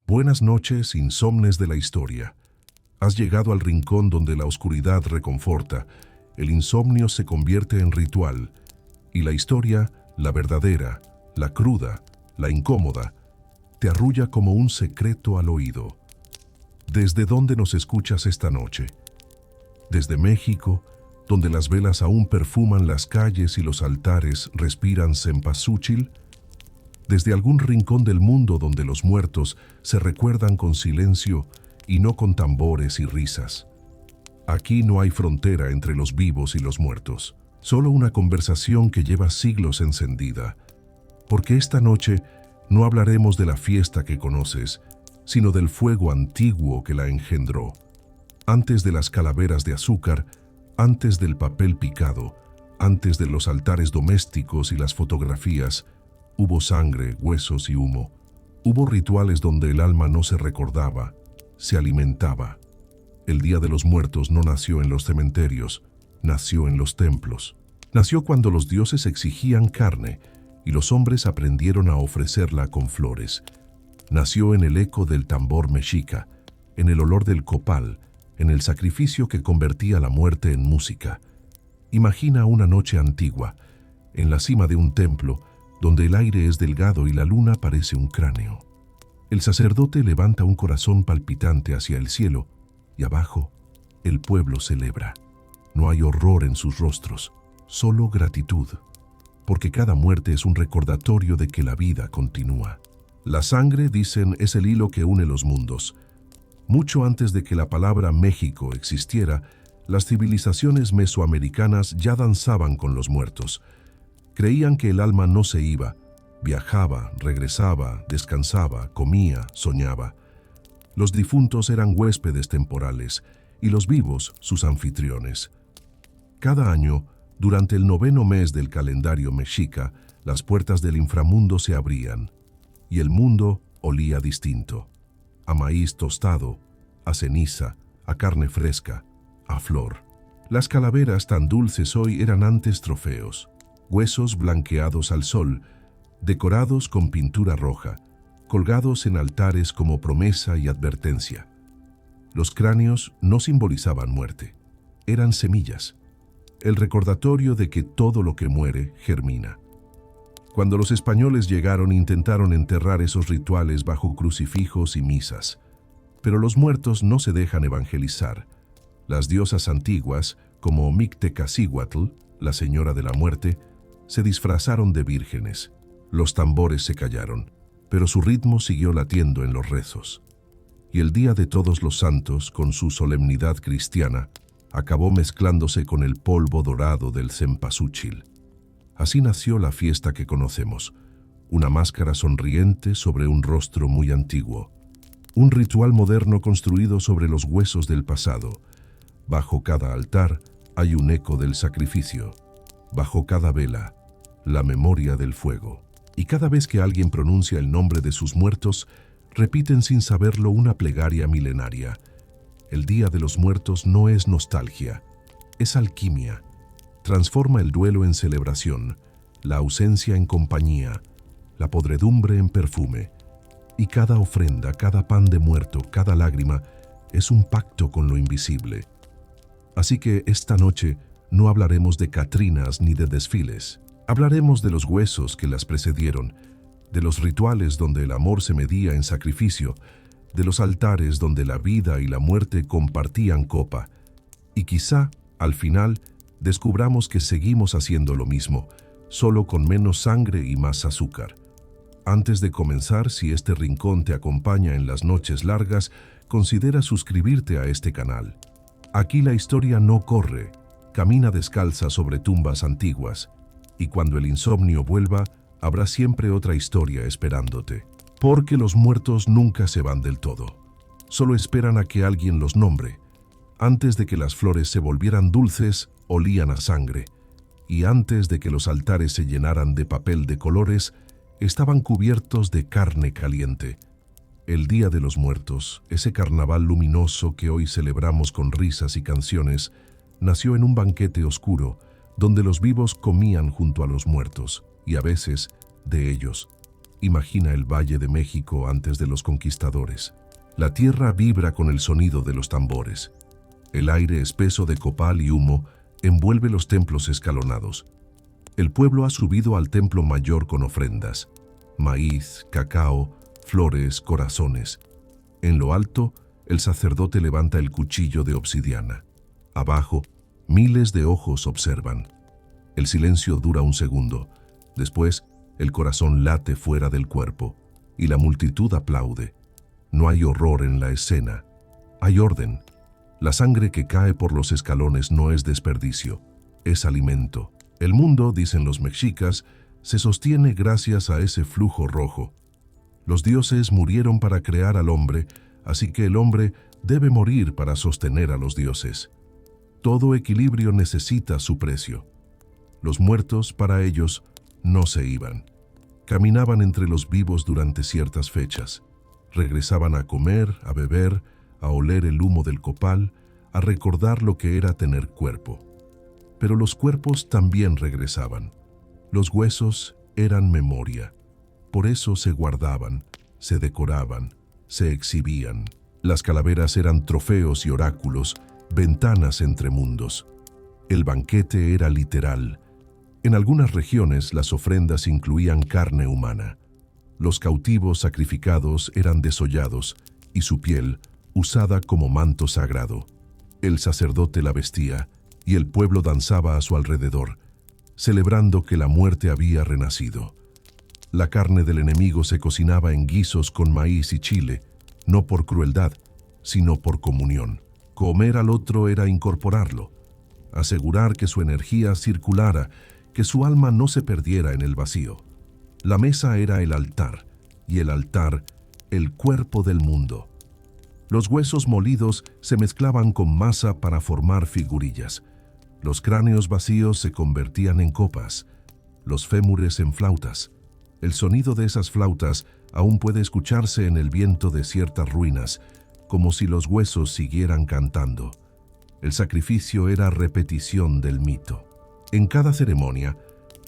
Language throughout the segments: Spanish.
Buenas noches, insomnes de la historia. Has llegado al rincón donde la oscuridad reconforta, el insomnio se convierte en ritual, y la historia, la verdadera, la cruda, la incómoda, te arrulla como un secreto al oído. ¿Desde dónde nos escuchas esta noche? Desde México, donde las velas aún perfuman las calles y los altares respiran cempasúchil. Desde algún rincón del mundo donde los muertos se recuerdan con silencio y no con tambores y risas. Aquí no hay frontera entre los vivos y los muertos, solo una conversación que lleva siglos encendida. Porque esta noche no hablaremos de la fiesta que conoces, sino del fuego antiguo que la engendró. Antes de las calaveras de azúcar, antes del papel picado, antes de los altares domésticos y las fotografías, hubo sangre, huesos y humo. Hubo rituales donde el alma no se recordaba, se alimentaba. El Día de los Muertos no nació en los cementerios, nació en los templos. Nació cuando los dioses exigían carne y los hombres aprendieron a ofrecerla con flores. Nació en el eco del tambor mexica, en el olor del copal, en el sacrificio que convertía la muerte en música. Imagina una noche antigua, en la cima de un templo, donde el aire es delgado y la luna parece un cráneo. El sacerdote levanta un corazón palpitante hacia el cielo y abajo el pueblo celebra. No hay horror en sus rostros, solo gratitud, porque cada muerte es un recordatorio de que la vida continúa. La sangre, dicen, es el hilo que une los mundos. Mucho antes de que la palabra México existiera, las civilizaciones mesoamericanas ya danzaban con los muertos. Creían que el alma no se iba, viajaba, regresaba, descansaba, comía, soñaba. Los difuntos eran huéspedes temporales y los vivos sus anfitriones. Cada año, durante el 9º mes del calendario mexica, las puertas del inframundo se abrían y el mundo olía distinto. A maíz tostado, a ceniza, a carne fresca, a flor. Las calaveras tan dulces hoy eran antes trofeos. Huesos blanqueados al sol, decorados con pintura roja, colgados en altares como promesa y advertencia. Los cráneos no simbolizaban muerte, eran semillas, el recordatorio de que todo lo que muere germina. Cuando los españoles llegaron, intentaron enterrar esos rituales bajo crucifijos y misas, pero los muertos no se dejan evangelizar. Las diosas antiguas, como Mictecacíhuatl, la señora de la muerte, se disfrazaron de vírgenes. Los tambores se callaron, pero su ritmo siguió latiendo en los rezos. Y el Día de Todos los Santos, con su solemnidad cristiana, acabó mezclándose con el polvo dorado del cempasúchil. Así nació la fiesta que conocemos, una máscara sonriente sobre un rostro muy antiguo, un ritual moderno construido sobre los huesos del pasado. Bajo cada altar hay un eco del sacrificio, bajo cada vela, la memoria del fuego. Y cada vez que alguien pronuncia el nombre de sus muertos, repiten sin saberlo una plegaria milenaria. El Día de los Muertos no es nostalgia, es alquimia. Transforma el duelo en celebración, la ausencia en compañía, la podredumbre en perfume. Y cada ofrenda, cada pan de muerto, cada lágrima, es un pacto con lo invisible. Así que esta noche no hablaremos de catrinas ni de desfiles. Hablaremos de los huesos que las precedieron, de los rituales donde el amor se medía en sacrificio, de los altares donde la vida y la muerte compartían copa. Y quizá, al final, descubramos que seguimos haciendo lo mismo, solo con menos sangre y más azúcar. Antes de comenzar, si este rincón te acompaña en las noches largas, considera suscribirte a este canal. Aquí la historia no corre, camina descalza sobre tumbas antiguas, y cuando el insomnio vuelva, habrá siempre otra historia esperándote. Porque los muertos nunca se van del todo. Solo esperan a que alguien los nombre. Antes de que las flores se volvieran dulces, olían a sangre. Y antes de que los altares se llenaran de papel de colores, estaban cubiertos de carne caliente. El Día de los Muertos, ese carnaval luminoso que hoy celebramos con risas y canciones, nació en un banquete oscuro, donde los vivos comían junto a los muertos, y a veces de ellos. Imagina el Valle de México antes de los conquistadores. La tierra vibra con el sonido de los tambores. El aire espeso de copal y humo envuelve los templos escalonados. El pueblo ha subido al templo mayor con ofrendas: maíz, cacao, flores, corazones. En lo alto, el sacerdote levanta el cuchillo de obsidiana. Abajo, miles de ojos observan. El silencio dura un segundo. Después, el corazón late fuera del cuerpo y la multitud aplaude. No hay horror en la escena. Hay orden. La sangre que cae por los escalones no es desperdicio, es alimento. El mundo, dicen los mexicas, se sostiene gracias a ese flujo rojo. Los dioses murieron para crear al hombre, así que el hombre debe morir para sostener a los dioses. Todo equilibrio necesita su precio. Los muertos, para ellos, no se iban. Caminaban entre los vivos durante ciertas fechas. Regresaban a comer, a beber, a oler el humo del copal, a recordar lo que era tener cuerpo. Pero los cuerpos también regresaban. Los huesos eran memoria. Por eso se guardaban, se decoraban, se exhibían. Las calaveras eran trofeos y oráculos, ventanas entre mundos. El banquete era literal. En algunas regiones las ofrendas incluían carne humana. Los cautivos sacrificados eran desollados y su piel usada como manto sagrado. El sacerdote la vestía y el pueblo danzaba a su alrededor, celebrando que la muerte había renacido. La carne del enemigo se cocinaba en guisos con maíz y chile, no por crueldad, sino por comunión. Comer al otro era incorporarlo, asegurar que su energía circulara, que su alma no se perdiera en el vacío. La mesa era el altar, y el altar, el cuerpo del mundo. Los huesos molidos se mezclaban con masa para formar figurillas. Los cráneos vacíos se convertían en copas, los fémures en flautas. El sonido de esas flautas aún puede escucharse en el viento de ciertas ruinas, como si los huesos siguieran cantando. El sacrificio era repetición del mito. En cada ceremonia,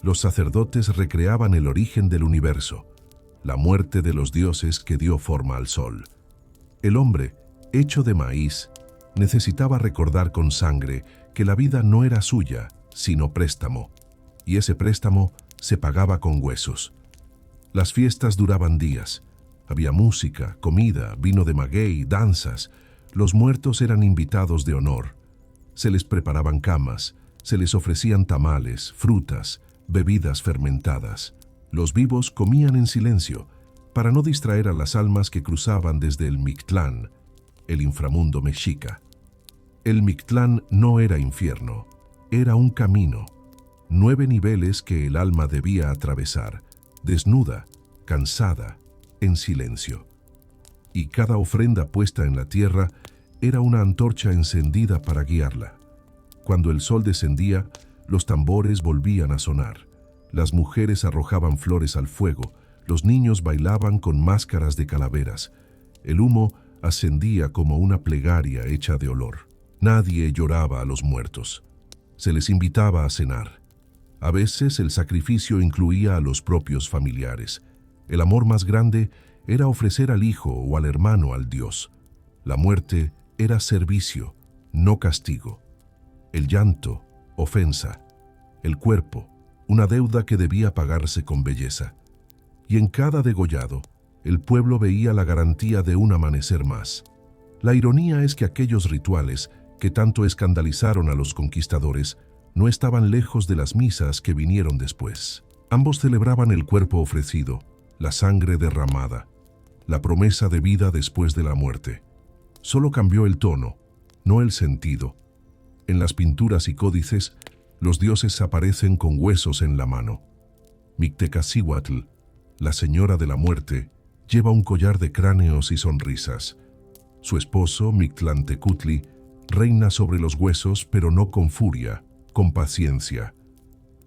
los sacerdotes recreaban el origen del universo, la muerte de los dioses que dio forma al sol. El hombre, hecho de maíz, necesitaba recordar con sangre que la vida no era suya, sino préstamo, y ese préstamo se pagaba con huesos. Las fiestas duraban días. Había música, comida, vino de maguey, danzas. Los muertos eran invitados de honor. Se les preparaban camas, se les ofrecían tamales, frutas, bebidas fermentadas. Los vivos comían en silencio, para no distraer a las almas que cruzaban desde el Mictlán, el inframundo mexica. El Mictlán no era infierno, era un camino, 9 niveles que el alma debía atravesar, desnuda, cansada, en silencio. Y cada ofrenda puesta en la tierra era una antorcha encendida para guiarla. Cuando el sol descendía, los tambores volvían a sonar. Las mujeres arrojaban flores al fuego, los niños bailaban con máscaras de calaveras. El humo ascendía como una plegaria hecha de olor. Nadie lloraba a los muertos. Se les invitaba a cenar. A veces el sacrificio incluía a los propios familiares. El amor más grande era ofrecer al hijo o al hermano al Dios. La muerte era servicio, no castigo. El llanto, ofensa. El cuerpo, una deuda que debía pagarse con belleza. Y en cada degollado, el pueblo veía la garantía de un amanecer más. La ironía es que aquellos rituales que tanto escandalizaron a los conquistadores no estaban lejos de las misas que vinieron después. Ambos celebraban el cuerpo ofrecido, la sangre derramada, la promesa de vida después de la muerte. Solo cambió el tono, no el sentido. En las pinturas y códices, los dioses aparecen con huesos en la mano. Mictecacihuatl, la señora de la muerte, lleva un collar de cráneos y sonrisas. Su esposo, Mictlantecutli, reina sobre los huesos, pero no con furia, con paciencia.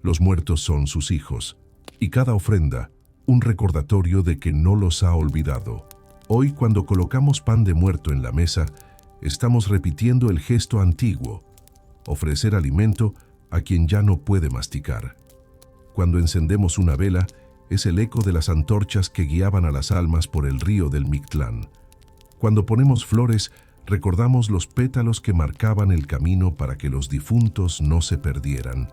Los muertos son sus hijos, y cada ofrenda, un recordatorio de que no los ha olvidado. Hoy, cuando colocamos pan de muerto en la mesa, estamos repitiendo el gesto antiguo, ofrecer alimento a quien ya no puede masticar. Cuando encendemos una vela, es el eco de las antorchas que guiaban a las almas por el río del Mictlán. Cuando ponemos flores, recordamos los pétalos que marcaban el camino para que los difuntos no se perdieran.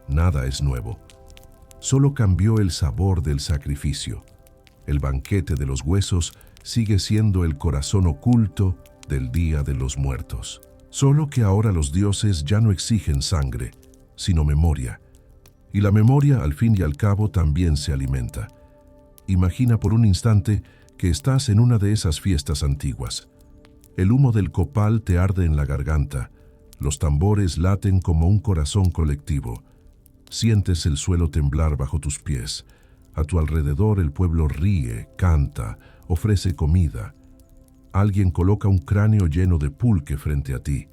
Nada es nuevo. Solo cambió el sabor del sacrificio. El banquete de los huesos sigue siendo el corazón oculto del Día de los Muertos. Solo que ahora los dioses ya no exigen sangre, sino memoria. Y la memoria, al fin y al cabo, también se alimenta. Imagina por un instante que estás en una de esas fiestas antiguas. El humo del copal te arde en la garganta. Los tambores laten como un corazón colectivo. Sientes el suelo temblar bajo tus pies. A tu alrededor el pueblo ríe, canta, ofrece comida. Alguien coloca un cráneo lleno de pulque frente a ti.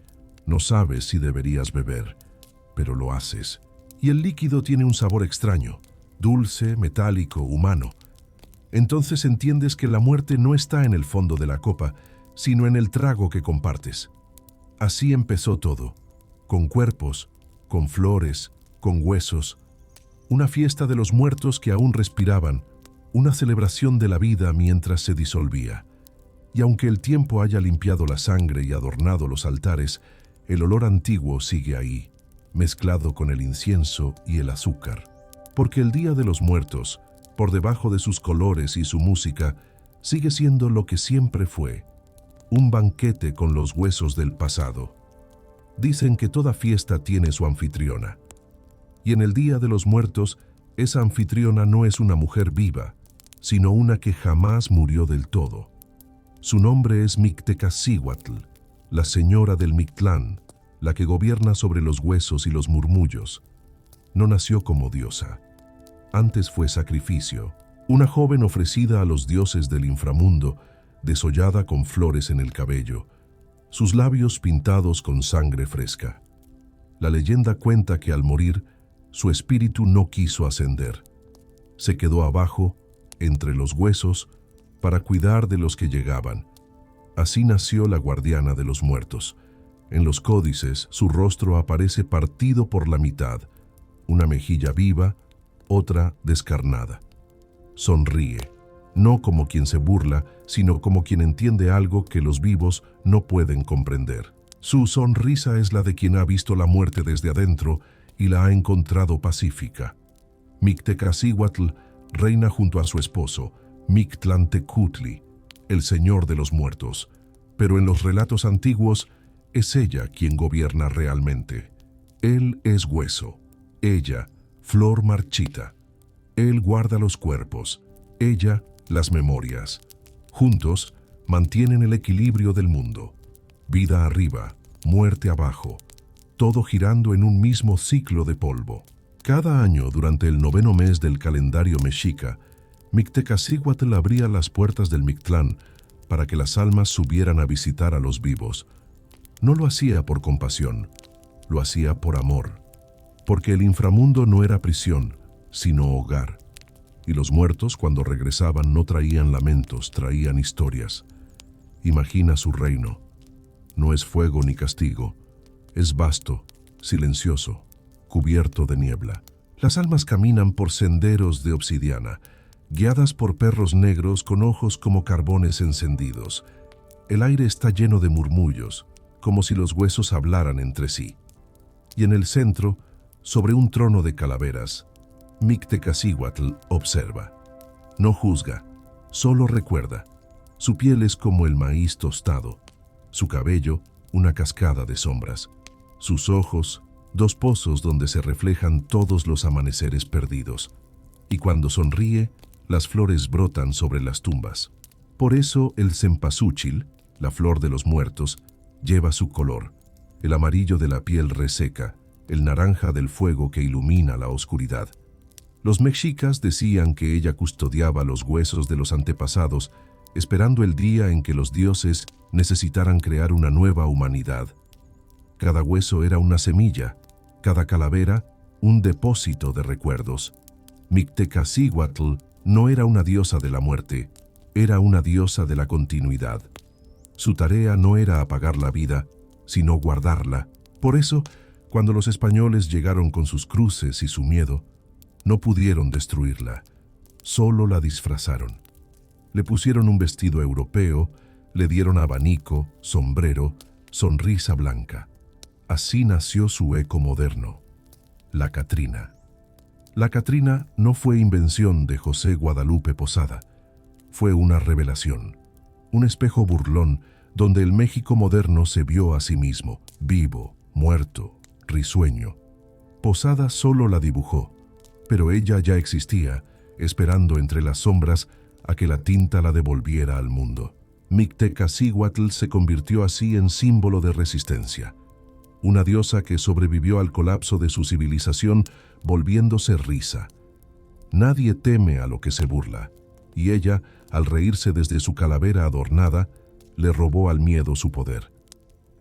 No sabes si deberías beber, pero lo haces. Y el líquido tiene un sabor extraño, dulce, metálico, humano. Entonces entiendes que la muerte no está en el fondo de la copa, sino en el trago que compartes. Así empezó todo, con cuerpos, con flores, con huesos. Una fiesta de los muertos que aún respiraban, una celebración de la vida mientras se disolvía. Y aunque el tiempo haya limpiado la sangre y adornado los altares, el olor antiguo sigue ahí, mezclado con el incienso y el azúcar. Porque el Día de los Muertos, por debajo de sus colores y su música, sigue siendo lo que siempre fue, un banquete con los huesos del pasado. Dicen que toda fiesta tiene su anfitriona. Y en el Día de los Muertos, esa anfitriona no es una mujer viva, sino una que jamás murió del todo. Su nombre es Mictecacihuatl, la señora del Mictlán, la que gobierna sobre los huesos y los murmullos. No nació como diosa. Antes fue sacrificio, una joven ofrecida a los dioses del inframundo, desollada con flores en el cabello, sus labios pintados con sangre fresca. La leyenda cuenta que al morir, su espíritu no quiso ascender. Se quedó abajo, entre los huesos, para cuidar de los que llegaban. Así nació la guardiana de los muertos. En los códices, su rostro aparece partido por la mitad, una mejilla viva, otra descarnada. Sonríe, no como quien se burla, sino como quien entiende algo que los vivos no pueden comprender. Su sonrisa es la de quien ha visto la muerte desde adentro y la ha encontrado pacífica. Mictecacihuatl reina junto a su esposo, Mictlantecutli, el señor de los muertos, pero en los relatos antiguos es ella quien gobierna realmente. Él es hueso, ella, flor marchita. Él guarda los cuerpos, ella, las memorias. Juntos, mantienen el equilibrio del mundo. Vida arriba, muerte abajo, todo girando en un mismo ciclo de polvo. Cada año, durante el 9º mes del calendario mexica, Mictecacihuatl abría las puertas del Mictlán para que las almas subieran a visitar a los vivos. No lo hacía por compasión, lo hacía por amor, porque el inframundo no era prisión, sino hogar. Y los muertos, cuando regresaban, no traían lamentos, traían historias. Imagina su reino. No es fuego ni castigo, es vasto, silencioso, cubierto de niebla. Las almas caminan por senderos de obsidiana, guiadas por perros negros con ojos como carbones encendidos. El aire está lleno de murmullos, como si los huesos hablaran entre sí. Y en el centro, sobre un trono de calaveras, Mictecacihuatl observa. No juzga, solo recuerda. Su piel es como el maíz tostado, su cabello una cascada de sombras, sus ojos dos pozos donde se reflejan todos los amaneceres perdidos, y cuando sonríe, las flores brotan sobre las tumbas. Por eso el cempasúchil, la flor de los muertos, lleva su color, el amarillo de la piel reseca, el naranja del fuego que ilumina la oscuridad. Los mexicas decían que ella custodiaba los huesos de los antepasados, esperando el día en que los dioses necesitaran crear una nueva humanidad. Cada hueso era una semilla, cada calavera un depósito de recuerdos. Mictecacihuatl no era una diosa de la muerte, era una diosa de la continuidad. Su tarea no era apagar la vida, sino guardarla. Por eso, cuando los españoles llegaron con sus cruces y su miedo, no pudieron destruirla. solo la disfrazaron. Le pusieron un vestido europeo, le dieron abanico, sombrero, sonrisa blanca. Así nació su eco moderno, la Catrina. La Catrina no fue invención de José Guadalupe Posada, fue una revelación, un espejo burlón donde el México moderno se vio a sí mismo, vivo, muerto, risueño. Posada solo la dibujó, pero ella ya existía, esperando entre las sombras a que la tinta la devolviera al mundo. Mictecacihuatl se convirtió así en símbolo de resistencia. Una diosa que sobrevivió al colapso de su civilización volviéndose risa. Nadie teme a lo que se burla, y ella, al reírse desde su calavera adornada, le robó al miedo su poder.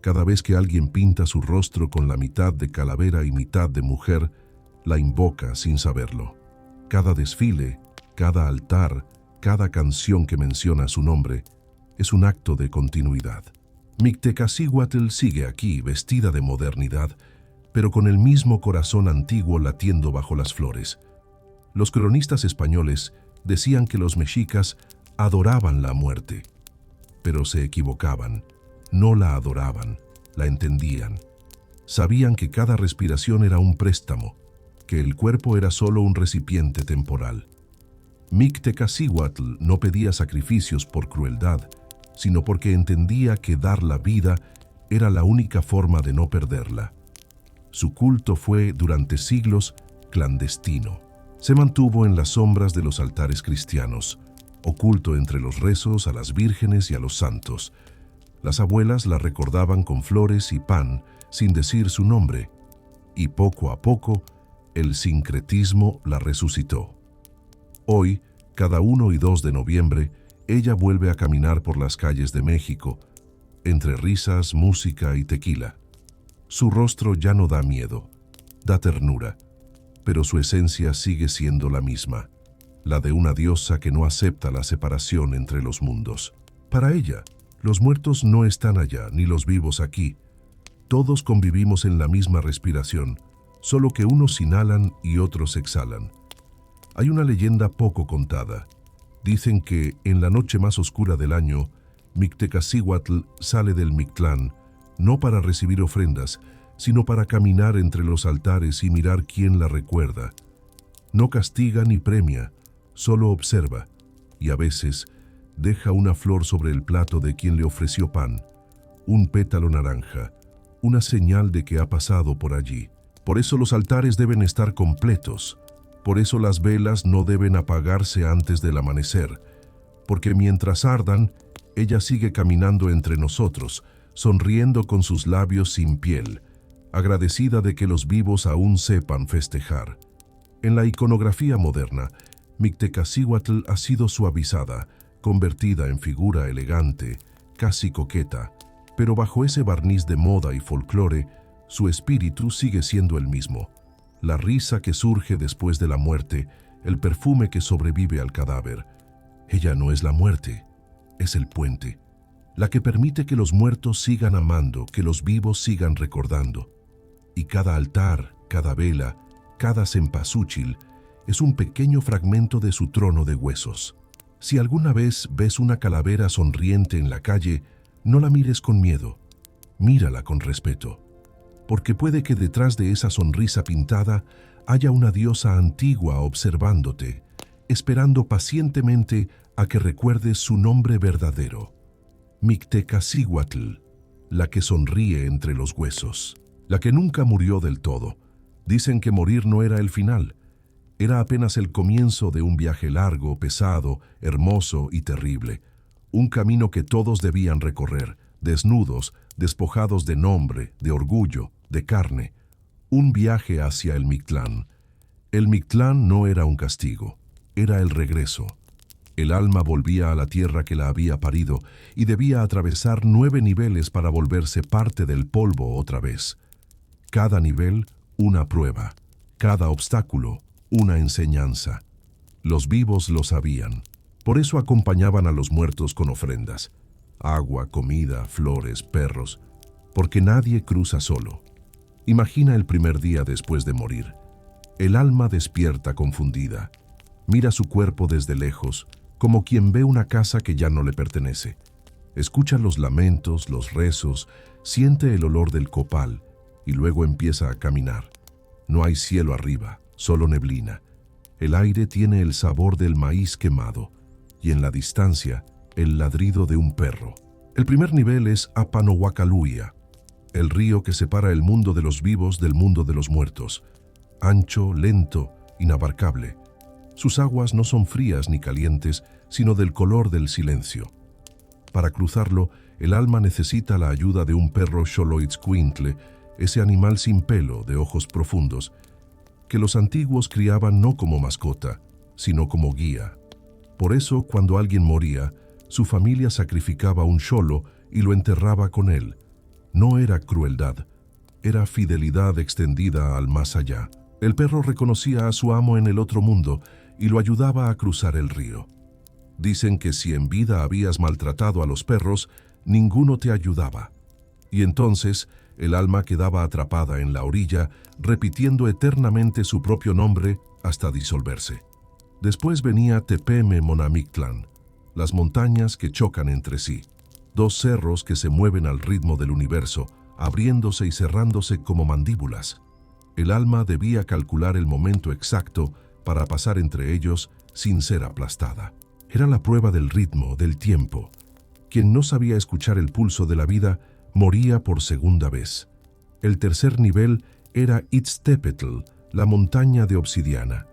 Cada vez que alguien pinta su rostro con la mitad de calavera y mitad de mujer, la invoca sin saberlo. Cada desfile, cada altar, cada canción que menciona su nombre, es un acto de continuidad. Mictecacihuatl sigue aquí, vestida de modernidad, pero con el mismo corazón antiguo latiendo bajo las flores. Los cronistas españoles decían que los mexicas adoraban la muerte, pero se equivocaban. No la adoraban, la entendían. Sabían que cada respiración era un préstamo, que el cuerpo era solo un recipiente temporal. Mictecacihuatl no pedía sacrificios por crueldad, sino porque entendía que dar la vida era la única forma de no perderla. Su culto fue, durante siglos, clandestino. Se mantuvo en las sombras de los altares cristianos, oculto entre los rezos a las vírgenes y a los santos. Las abuelas la recordaban con flores y pan, sin decir su nombre, y poco a poco, el sincretismo la resucitó. Hoy, cada 1 y 2 de noviembre, ella vuelve a caminar por las calles de México, entre risas, música y tequila. Su rostro ya no da miedo, da ternura, pero su esencia sigue siendo la misma, la de una diosa que no acepta la separación entre los mundos. Para ella, los muertos no están allá, ni los vivos aquí. Todos convivimos en la misma respiración, solo que unos inhalan y otros exhalan. Hay una leyenda poco contada. Dicen que, en la noche más oscura del año, Mictecacihuatl sale del Mictlán, no para recibir ofrendas, sino para caminar entre los altares y mirar quién la recuerda. No castiga ni premia, solo observa, y a veces deja una flor sobre el plato de quien le ofreció pan, un pétalo naranja, una señal de que ha pasado por allí. Por eso los altares deben estar completos. Por eso las velas no deben apagarse antes del amanecer, porque mientras ardan, ella sigue caminando entre nosotros, sonriendo con sus labios sin piel, agradecida de que los vivos aún sepan festejar. En la iconografía moderna, Mictecacihuatl ha sido suavizada, convertida en figura elegante, casi coqueta, pero bajo ese barniz de moda y folclore, su espíritu sigue siendo el mismo. La risa que surge después de la muerte, el perfume que sobrevive al cadáver. Ella no es la muerte, es el puente, la que permite que los muertos sigan amando, que los vivos sigan recordando. Y cada altar, cada vela, cada cempasúchil es un pequeño fragmento de su trono de huesos. Si alguna vez ves una calavera sonriente en la calle, no la mires con miedo, mírala con respeto. Porque puede que detrás de esa sonrisa pintada haya una diosa antigua observándote, esperando pacientemente a que recuerdes su nombre verdadero. Mictecacihuatl, la que sonríe entre los huesos, la que nunca murió del todo. Dicen que morir no era el final, era apenas el comienzo de un viaje largo, pesado, hermoso y terrible. Un camino que todos debían recorrer, desnudos, despojados de nombre, de orgullo, de carne. Un viaje hacia el Mictlán. El Mictlán no era un castigo, era el regreso. El alma volvía a la tierra que la había parido y debía atravesar 9 niveles para volverse parte del polvo otra vez. Cada nivel, una prueba. Cada obstáculo, una enseñanza. Los vivos lo sabían. Por eso acompañaban a los muertos con ofrendas. Agua, comida, flores, perros. Porque nadie cruza solo. Imagina el primer día después de morir. El alma despierta confundida. Mira su cuerpo desde lejos, como quien ve una casa que ya no le pertenece. Escucha los lamentos, los rezos, siente el olor del copal y luego empieza a caminar. No hay cielo arriba, solo neblina. El aire tiene el sabor del maíz quemado y en la distancia el ladrido de un perro. El primer nivel es Apanohuacaluia, el río que separa el mundo de los vivos del mundo de los muertos. Ancho, lento, inabarcable. Sus aguas no son frías ni calientes, sino del color del silencio. Para cruzarlo, el alma necesita la ayuda de un perro Xoloitzcuintle, ese animal sin pelo, de ojos profundos, que los antiguos criaban no como mascota, sino como guía. Por eso, cuando alguien moría, su familia sacrificaba un xolo y lo enterraba con él. No era crueldad, era fidelidad extendida al más allá. El perro reconocía a su amo en el otro mundo y lo ayudaba a cruzar el río. Dicen que si en vida habías maltratado a los perros, ninguno te ayudaba. Y entonces el alma quedaba atrapada en la orilla, repitiendo eternamente su propio nombre hasta disolverse. Después venía Tepeme Monamictlán, las montañas que chocan entre sí, dos cerros que se mueven al ritmo del universo, abriéndose y cerrándose como mandíbulas. El alma debía calcular el momento exacto para pasar entre ellos sin ser aplastada. Era la prueba del ritmo, del tiempo. Quien no sabía escuchar el pulso de la vida moría por segunda vez. El tercer nivel era Itztepetl, la montaña de obsidiana.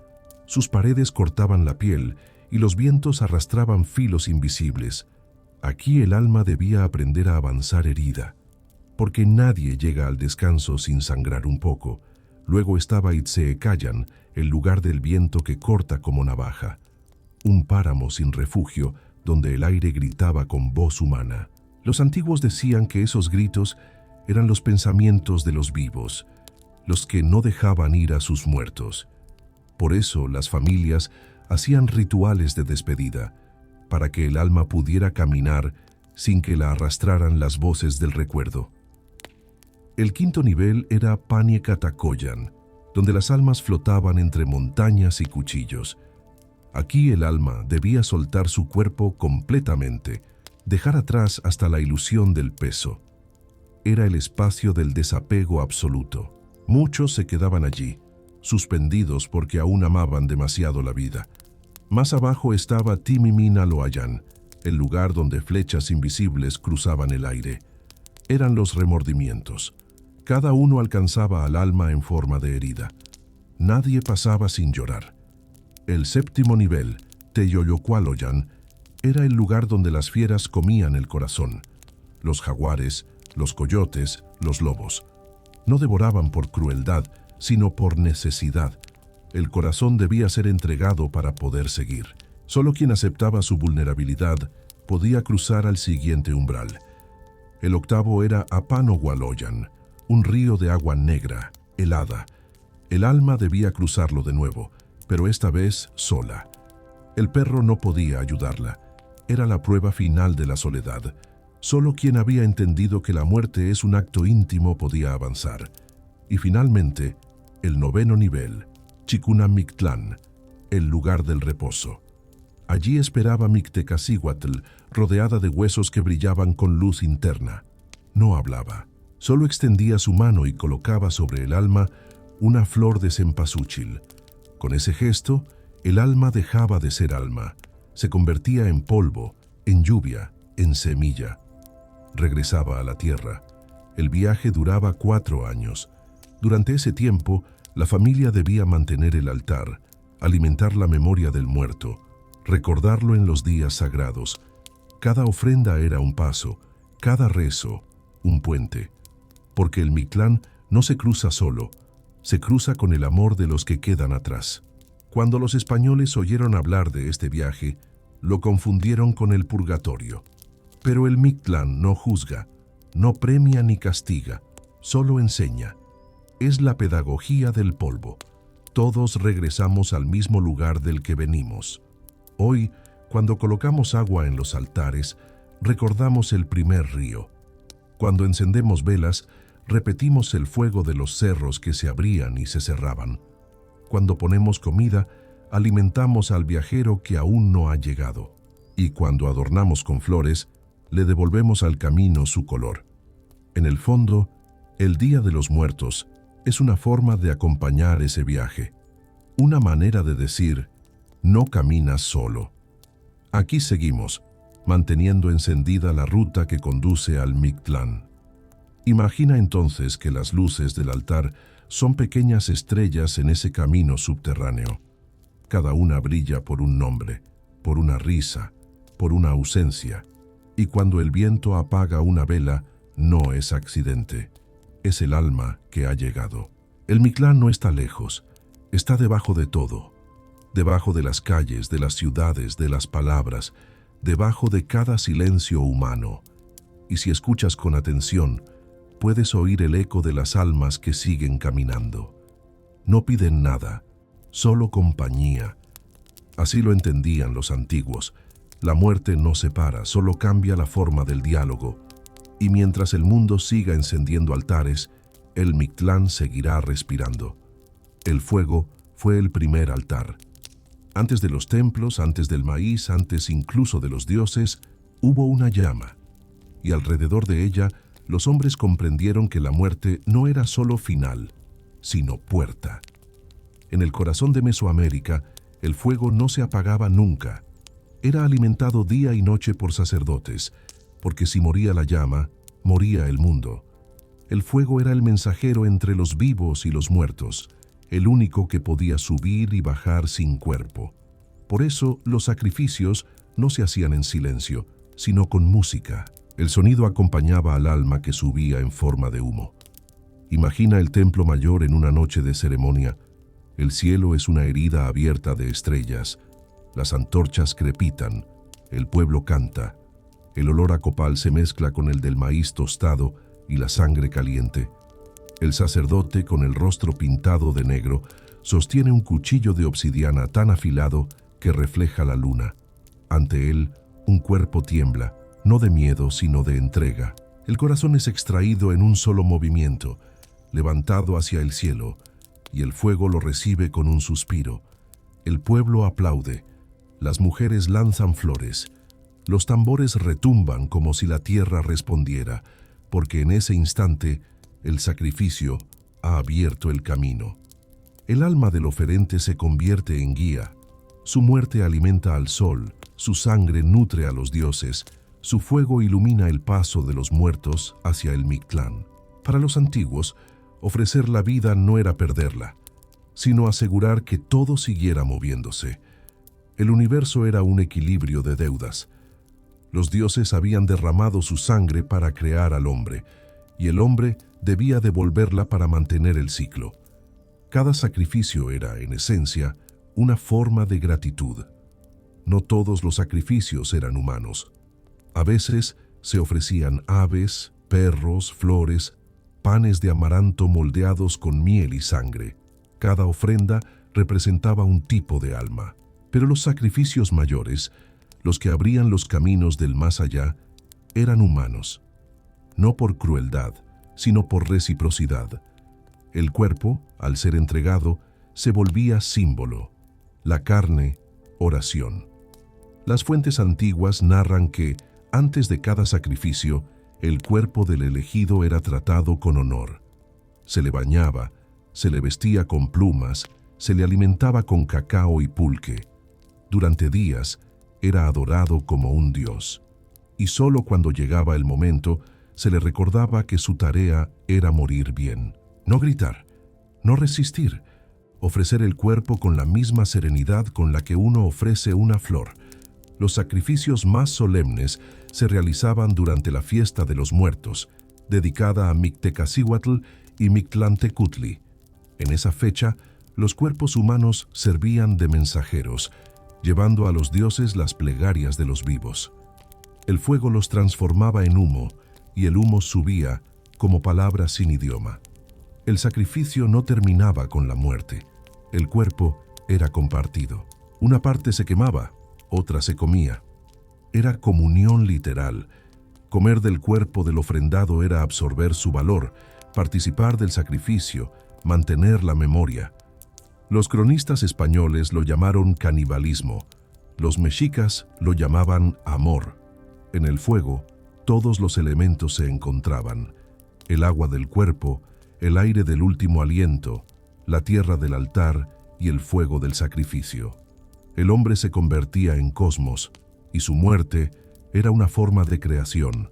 Sus paredes cortaban la piel y los vientos arrastraban filos invisibles. Aquí el alma debía aprender a avanzar herida, porque nadie llega al descanso sin sangrar un poco. Luego estaba Itzeecayan, el lugar del viento que corta como navaja. Un páramo sin refugio donde el aire gritaba con voz humana. Los antiguos decían que esos gritos eran los pensamientos de los vivos, los que no dejaban ir a sus muertos. Por eso las familias hacían rituales de despedida, para que el alma pudiera caminar sin que la arrastraran las voces del recuerdo. El quinto nivel era Paniekatakoyan, donde las almas flotaban entre montañas y cuchillos. Aquí el alma debía soltar su cuerpo completamente, dejar atrás hasta la ilusión del peso. Era el espacio del desapego absoluto. Muchos se quedaban allí, suspendidos porque aún amaban demasiado la vida. Más abajo estaba Timiminaloayan, el lugar donde flechas invisibles cruzaban el aire. Eran los remordimientos. Cada uno alcanzaba al alma en forma de herida. Nadie pasaba sin llorar. El séptimo nivel, Teyoyocualoyan, era el lugar donde las fieras comían el corazón. Los jaguares, los coyotes, los lobos. No devoraban por crueldad, sino por necesidad. El corazón debía ser entregado para poder seguir. Solo quien aceptaba su vulnerabilidad podía cruzar al siguiente umbral. El octavo era Apanohualoyan, un río de agua negra, helada. El alma debía cruzarlo de nuevo, pero esta vez sola. El perro no podía ayudarla. Era la prueba final de la soledad. Solo quien había entendido que la muerte es un acto íntimo podía avanzar. Y finalmente, el noveno nivel, Chikunamictlán, el lugar del reposo. Allí esperaba Mictecacihuatl, rodeada de huesos que brillaban con luz interna. No hablaba, solo extendía su mano y colocaba sobre el alma una flor de cempasúchil. Con ese gesto, el alma dejaba de ser alma, se convertía en polvo, en lluvia, en semilla. Regresaba a la tierra. El viaje duraba 4 años. Durante ese tiempo, la familia debía mantener el altar, alimentar la memoria del muerto, recordarlo en los días sagrados. Cada ofrenda era un paso, cada rezo, un puente. Porque el Mictlán no se cruza solo, se cruza con el amor de los que quedan atrás. Cuando los españoles oyeron hablar de este viaje, lo confundieron con el purgatorio. Pero el Mictlán no juzga, no premia ni castiga, solo enseña. Es la pedagogía del polvo. Todos regresamos al mismo lugar del que venimos. Hoy, cuando colocamos agua en los altares, recordamos el primer río. Cuando encendemos velas, repetimos el fuego de los cerros que se abrían y se cerraban. Cuando ponemos comida, alimentamos al viajero que aún no ha llegado. Y cuando adornamos con flores, le devolvemos al camino su color. En el fondo, el Día de los Muertos es una forma de acompañar ese viaje. Una manera de decir, no caminas solo. Aquí seguimos, manteniendo encendida la ruta que conduce al Mictlán. Imagina entonces que las luces del altar son pequeñas estrellas en ese camino subterráneo. Cada una brilla por un nombre, por una risa, por una ausencia. Y cuando el viento apaga una vela, no es accidente. Es el alma que ha llegado. El Mictlán no está lejos, está debajo de todo. Debajo de las calles, de las ciudades, de las palabras, debajo de cada silencio humano. Y si escuchas con atención, puedes oír el eco de las almas que siguen caminando. No piden nada, solo compañía. Así lo entendían los antiguos. La muerte no separa, solo cambia la forma del diálogo. Y mientras el mundo siga encendiendo altares, el Mictlán seguirá respirando. El fuego fue el primer altar. Antes de los templos, antes del maíz, antes incluso de los dioses, hubo una llama. Y alrededor de ella, los hombres comprendieron que la muerte no era solo final, sino puerta. En el corazón de Mesoamérica, el fuego no se apagaba nunca. Era alimentado día y noche por sacerdotes, porque si moría la llama, moría el mundo. El fuego era el mensajero entre los vivos y los muertos, el único que podía subir y bajar sin cuerpo. Por eso los sacrificios no se hacían en silencio, sino con música. El sonido acompañaba al alma que subía en forma de humo. Imagina el templo mayor en una noche de ceremonia. El cielo es una herida abierta de estrellas. Las antorchas crepitan, el pueblo canta. El olor a copal se mezcla con el del maíz tostado y la sangre caliente. El sacerdote, con el rostro pintado de negro, sostiene un cuchillo de obsidiana tan afilado que refleja la luna. Ante él, un cuerpo tiembla, no de miedo, sino de entrega. El corazón es extraído en un solo movimiento, levantado hacia el cielo, y el fuego lo recibe con un suspiro. El pueblo aplaude, las mujeres lanzan flores, los tambores retumban como si la tierra respondiera, porque en ese instante el sacrificio ha abierto el camino. El alma del oferente se convierte en guía. Su muerte alimenta al sol, su sangre nutre a los dioses, su fuego ilumina el paso de los muertos hacia el Mictlán. Para los antiguos, ofrecer la vida no era perderla, sino asegurar que todo siguiera moviéndose. El universo era un equilibrio de deudas. Los dioses habían derramado su sangre para crear al hombre, y el hombre debía devolverla para mantener el ciclo. Cada sacrificio era, en esencia, una forma de gratitud. No todos los sacrificios eran humanos. A veces se ofrecían aves, perros, flores, panes de amaranto moldeados con miel y sangre. Cada ofrenda representaba un tipo de alma. Pero los sacrificios mayores, los que abrían los caminos del más allá, eran humanos. No por crueldad, sino por reciprocidad. El cuerpo, al ser entregado, se volvía símbolo. La carne, oración. Las fuentes antiguas narran que, antes de cada sacrificio, el cuerpo del elegido era tratado con honor. Se le bañaba, se le vestía con plumas, se le alimentaba con cacao y pulque. Durante días, era adorado como un dios. Y solo cuando llegaba el momento, se le recordaba que su tarea era morir bien. No gritar, no resistir, ofrecer el cuerpo con la misma serenidad con la que uno ofrece una flor. Los sacrificios más solemnes se realizaban durante la fiesta de los muertos, dedicada a Mictecacihuatl y Mictlantecutli. En esa fecha, los cuerpos humanos servían de mensajeros, llevando a los dioses las plegarias de los vivos. El fuego los transformaba en humo, y el humo subía como palabras sin idioma. El sacrificio no terminaba con la muerte. El cuerpo era compartido. Una parte se quemaba, otra se comía. Era comunión literal. Comer del cuerpo del ofrendado era absorber su valor, participar del sacrificio, mantener la memoria. Los cronistas españoles lo llamaron canibalismo, los mexicas lo llamaban amor. En el fuego, todos los elementos se encontraban: el agua del cuerpo, el aire del último aliento, la tierra del altar y el fuego del sacrificio. El hombre se convertía en cosmos, y su muerte era una forma de creación.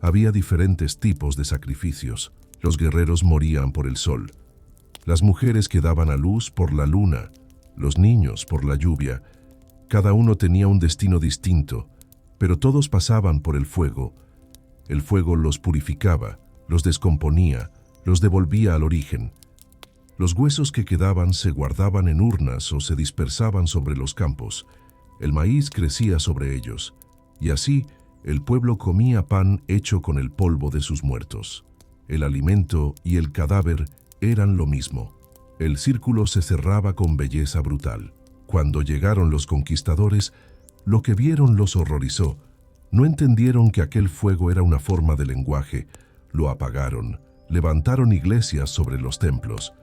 Había diferentes tipos de sacrificios. Los guerreros morían por el sol. Las mujeres que daban a luz por la luna, los niños por la lluvia. Cada uno tenía un destino distinto, pero todos pasaban por el fuego. El fuego los purificaba, los descomponía, los devolvía al origen. Los huesos que quedaban se guardaban en urnas o se dispersaban sobre los campos. El maíz crecía sobre ellos, y así el pueblo comía pan hecho con el polvo de sus muertos. El alimento y el cadáver eran lo mismo. El círculo se cerraba con belleza brutal. Cuando llegaron los conquistadores, lo que vieron los horrorizó. No entendieron que aquel fuego era una forma de lenguaje. Lo apagaron, levantaron iglesias sobre los templos.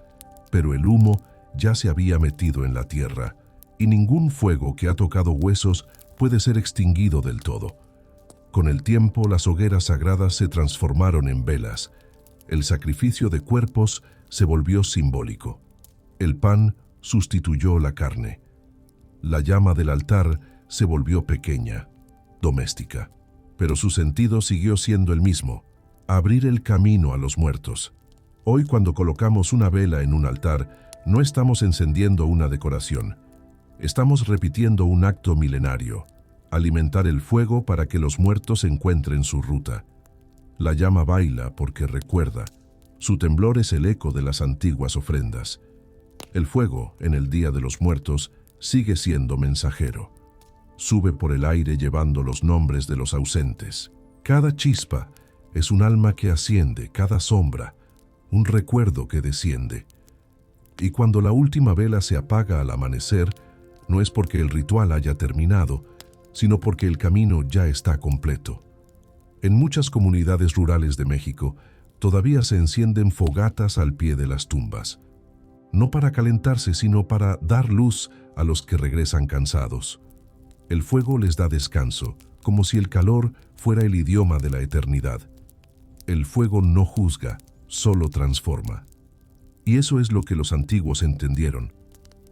Pero el humo ya se había metido en la tierra, y ningún fuego que ha tocado huesos puede ser extinguido del todo. Con el tiempo, las hogueras sagradas se transformaron en velas. El sacrificio de cuerpos se volvió simbólico. El pan sustituyó la carne. La llama del altar se volvió pequeña, doméstica, pero su sentido siguió siendo el mismo: abrir el camino a los muertos. Hoy, cuando colocamos una vela en un altar, no estamos encendiendo una decoración. Estamos repitiendo un acto milenario: alimentar el fuego para que los muertos encuentren su ruta. La llama baila porque recuerda. Su temblor es el eco de las antiguas ofrendas. El fuego, en el Día de los Muertos, sigue siendo mensajero. Sube por el aire llevando los nombres de los ausentes. Cada chispa es un alma que asciende, cada sombra, un recuerdo que desciende. Y cuando la última vela se apaga al amanecer, no es porque el ritual haya terminado, sino porque el camino ya está completo. En muchas comunidades rurales de México, todavía se encienden fogatas al pie de las tumbas. No para calentarse, sino para dar luz a los que regresan cansados. El fuego les da descanso, como si el calor fuera el idioma de la eternidad. El fuego no juzga, solo transforma. Y eso es lo que los antiguos entendieron,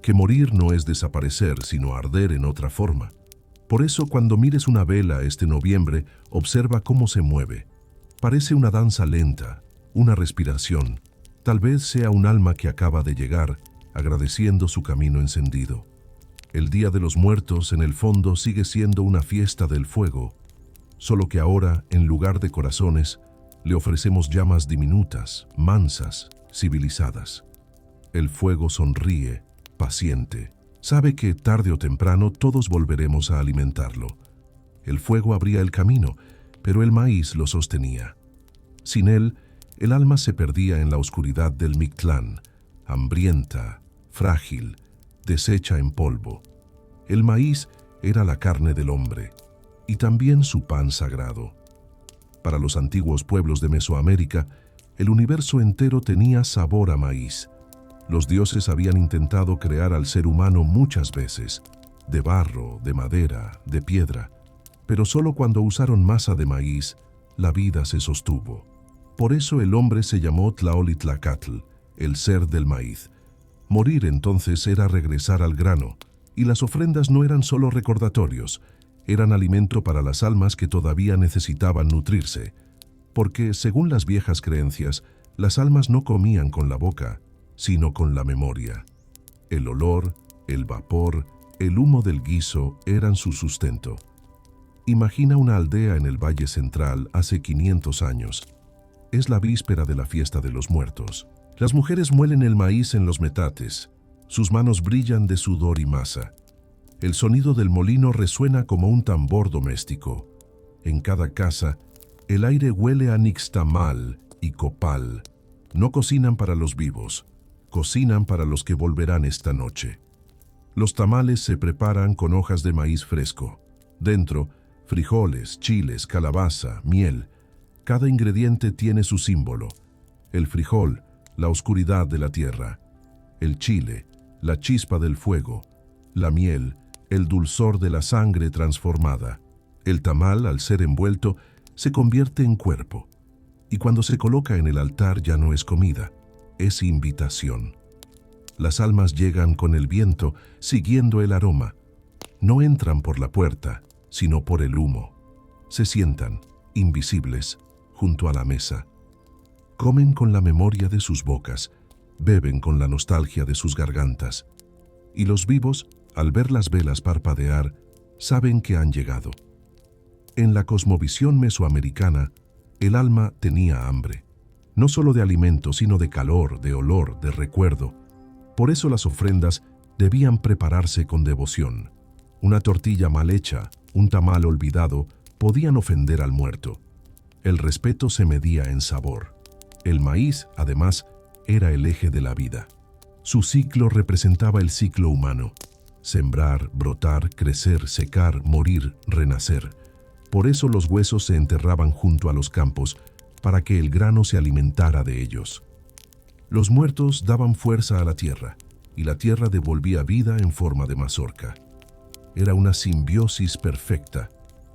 que morir no es desaparecer, sino arder en otra forma. Por eso, cuando mires una vela este noviembre, observa cómo se mueve. Parece una danza lenta, una respiración. Tal vez sea un alma que acaba de llegar, agradeciendo su camino encendido. El Día de los Muertos, en el fondo, sigue siendo una fiesta del fuego, solo que ahora, en lugar de corazones, le ofrecemos llamas diminutas, mansas, civilizadas. El fuego sonríe, paciente. Sabe que tarde o temprano todos volveremos a alimentarlo. El fuego abría el camino, pero el maíz lo sostenía. Sin él, el alma se perdía en la oscuridad del Mictlán, hambrienta, frágil, deshecha en polvo. El maíz era la carne del hombre, y también su pan sagrado. Para los antiguos pueblos de Mesoamérica, el universo entero tenía sabor a maíz. Los dioses habían intentado crear al ser humano muchas veces, de barro, de madera, de piedra, pero solo cuando usaron masa de maíz, la vida se sostuvo. Por eso el hombre se llamó Tlaolitlacatl, el ser del maíz. Morir entonces era regresar al grano, y las ofrendas no eran solo recordatorios, eran alimento para las almas que todavía necesitaban nutrirse, porque, según las viejas creencias, las almas no comían con la boca, sino con la memoria. El olor, el vapor, el humo del guiso eran su sustento. Imagina una aldea en el Valle Central hace 500 años. Es la víspera de la fiesta de los muertos. Las mujeres muelen el maíz en los metates. Sus manos brillan de sudor y masa. El sonido del molino resuena como un tambor doméstico. En cada casa, el aire huele a nixtamal y copal. No cocinan para los vivos, cocinan para los que volverán esta noche. Los tamales se preparan con hojas de maíz fresco. Dentro, frijoles, chiles, calabaza, miel. Cada ingrediente tiene su símbolo. El frijol, la oscuridad de la tierra. El chile, la chispa del fuego, la miel, el dulzor de la sangre transformada. El tamal, al ser envuelto, se convierte en cuerpo. Y cuando se coloca en el altar ya no es comida, es invitación. Las almas llegan con el viento, siguiendo el aroma. No entran por la puerta, sino por el humo. Se sientan, invisibles, junto a la mesa. Comen con la memoria de sus bocas, beben con la nostalgia de sus gargantas. Y los vivos, al ver las velas parpadear, saben que han llegado. En la cosmovisión mesoamericana, el alma tenía hambre, no solo de alimento, sino de calor, de olor, de recuerdo. Por eso las ofrendas debían prepararse con devoción. Una tortilla mal hecha, un tamal olvidado, podían ofender al muerto. El respeto se medía en sabor. El maíz, además, era el eje de la vida. Su ciclo representaba el ciclo humano. Sembrar, brotar, crecer, secar, morir, renacer. Por eso los huesos se enterraban junto a los campos, para que el grano se alimentara de ellos. Los muertos daban fuerza a la tierra, y la tierra devolvía vida en forma de mazorca. Era una simbiosis perfecta.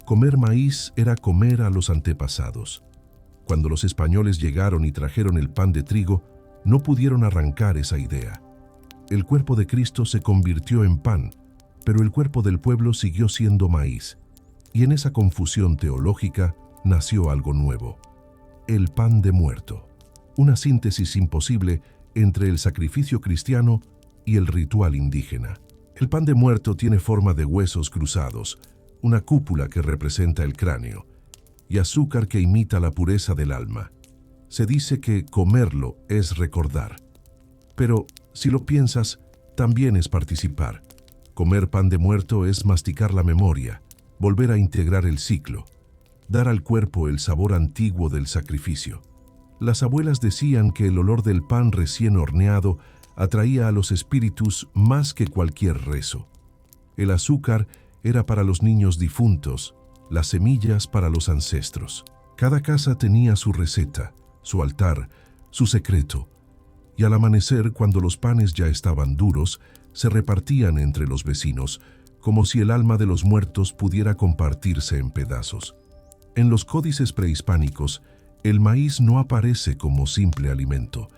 Comer maíz era comer a los antepasados. Cuando los españoles llegaron y trajeron el pan de trigo, no pudieron arrancar esa idea. El cuerpo de Cristo se convirtió en pan, pero el cuerpo del pueblo siguió siendo maíz. Y en esa confusión teológica nació algo nuevo: el pan de muerto, una síntesis imposible entre el sacrificio cristiano y el ritual indígena. El pan de muerto tiene forma de huesos cruzados, una cúpula que representa el cráneo, y azúcar que imita la pureza del alma. Se dice que comerlo es recordar. Pero, si lo piensas, también es participar. Comer pan de muerto es masticar la memoria, volver a integrar el ciclo, dar al cuerpo el sabor antiguo del sacrificio. Las abuelas decían que el olor del pan recién horneado atraía a los espíritus más que cualquier rezo. El azúcar era para los niños difuntos, las semillas para los ancestros. Cada casa tenía su receta, su altar, su secreto. Y al amanecer, cuando los panes ya estaban duros, se repartían entre los vecinos, como si el alma de los muertos pudiera compartirse en pedazos. En los códices prehispánicos, el maíz no aparece como simple alimento.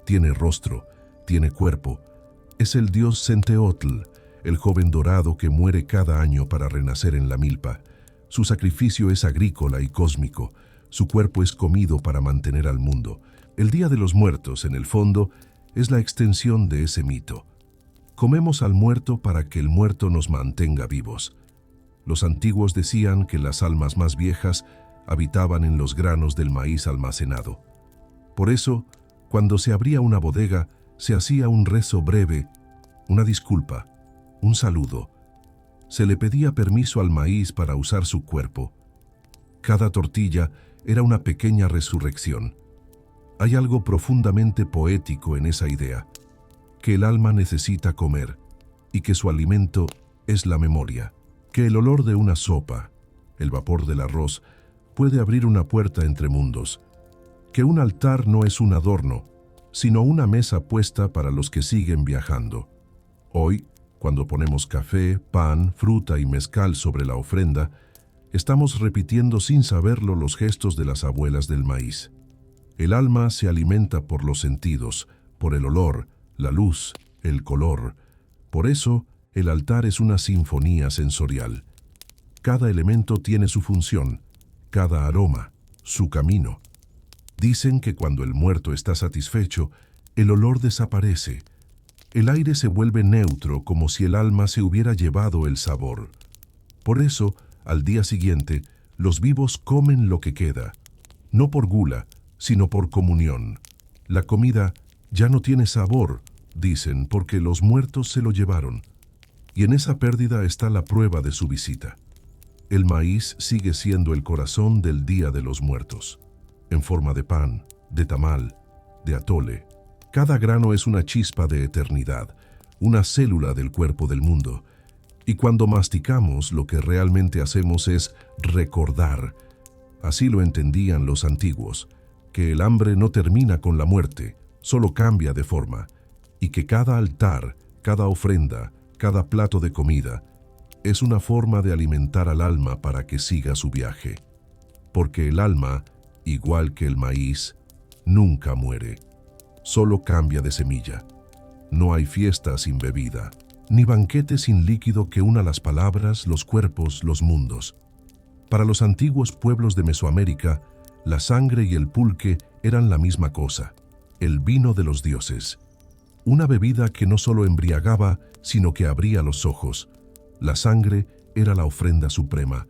Tiene rostro, tiene cuerpo. Es el dios Centeotl, el joven dorado que muere cada año para renacer en la milpa. Su sacrificio es agrícola y cósmico. Su cuerpo es comido para mantener al mundo. El Día de los Muertos, en el fondo, es la extensión de ese mito. Comemos al muerto para que el muerto nos mantenga vivos. Los antiguos decían que las almas más viejas habitaban en los granos del maíz almacenado. Por eso, cuando se abría una bodega, se hacía un rezo breve, una disculpa, un saludo. Se le pedía permiso al maíz para usar su cuerpo. Cada tortilla era una pequeña resurrección. Hay algo profundamente poético en esa idea, que el alma necesita comer y que su alimento es la memoria, que el olor de una sopa, el vapor del arroz, puede abrir una puerta entre mundos, que un altar no es un adorno, sino una mesa puesta para los que siguen viajando. Hoy, cuando ponemos café, pan, fruta y mezcal sobre la ofrenda, estamos repitiendo sin saberlo los gestos de las abuelas del maíz. El alma se alimenta por los sentidos, por el olor, la luz, el color. Por eso, el altar es una sinfonía sensorial. Cada elemento tiene su función, cada aroma, su camino. Dicen que cuando el muerto está satisfecho, el olor desaparece. El aire se vuelve neutro, como si el alma se hubiera llevado el sabor. Por eso, al día siguiente, los vivos comen lo que queda, no por gula, sino por comunión. La comida ya no tiene sabor, dicen, porque los muertos se lo llevaron. Y en esa pérdida está la prueba de su visita. El maíz sigue siendo el corazón del Día de los Muertos, en forma de pan, de tamal, de atole. Cada grano es una chispa de eternidad, una célula del cuerpo del mundo. Y cuando masticamos, lo que realmente hacemos es recordar. Así lo entendían los antiguos, que el hambre no termina con la muerte, solo cambia de forma, y que cada altar Cada ofrenda, cada plato de comida, es una forma de alimentar al alma para que siga su viaje. Porque el alma, igual que el maíz, nunca muere, solo cambia de semilla. No hay fiesta sin bebida, ni banquete sin líquido que una las palabras, los cuerpos, los mundos. Para los antiguos pueblos de Mesoamérica, la sangre y el pulque eran la misma cosa, el vino de los dioses. Una bebida que no solo embriagaba, sino que abría los ojos. La sangre era la ofrenda suprema,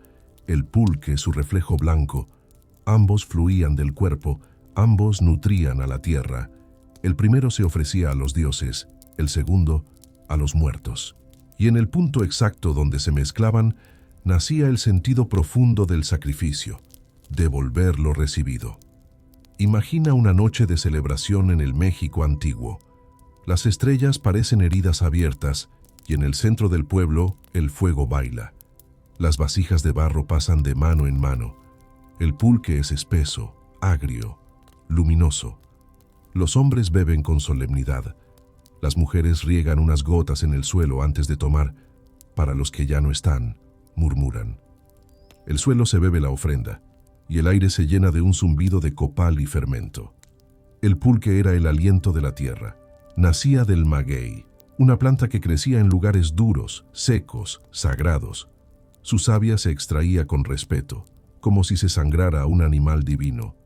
el pulque su reflejo blanco. Ambos fluían del cuerpo, ambos nutrían a la tierra. El primero se ofrecía a los dioses, el segundo a los muertos. Y en el punto exacto donde se mezclaban, nacía el sentido profundo del sacrificio, devolver lo recibido. Imagina una noche de celebración en el México antiguo. Las estrellas parecen heridas abiertas y en el centro del pueblo el fuego baila. Las vasijas de barro pasan de mano en mano. El pulque es espeso, agrio, luminoso. Los hombres beben con solemnidad. Las mujeres riegan unas gotas en el suelo antes de tomar. Para los que ya no están, murmuran. El suelo se bebe la ofrenda, y el aire se llena de un zumbido de copal y fermento. El pulque era el aliento de la tierra. Nacía del maguey, una planta que crecía en lugares duros, secos, sagrados. Su savia se extraía con respeto, como si se sangrara a un animal divino.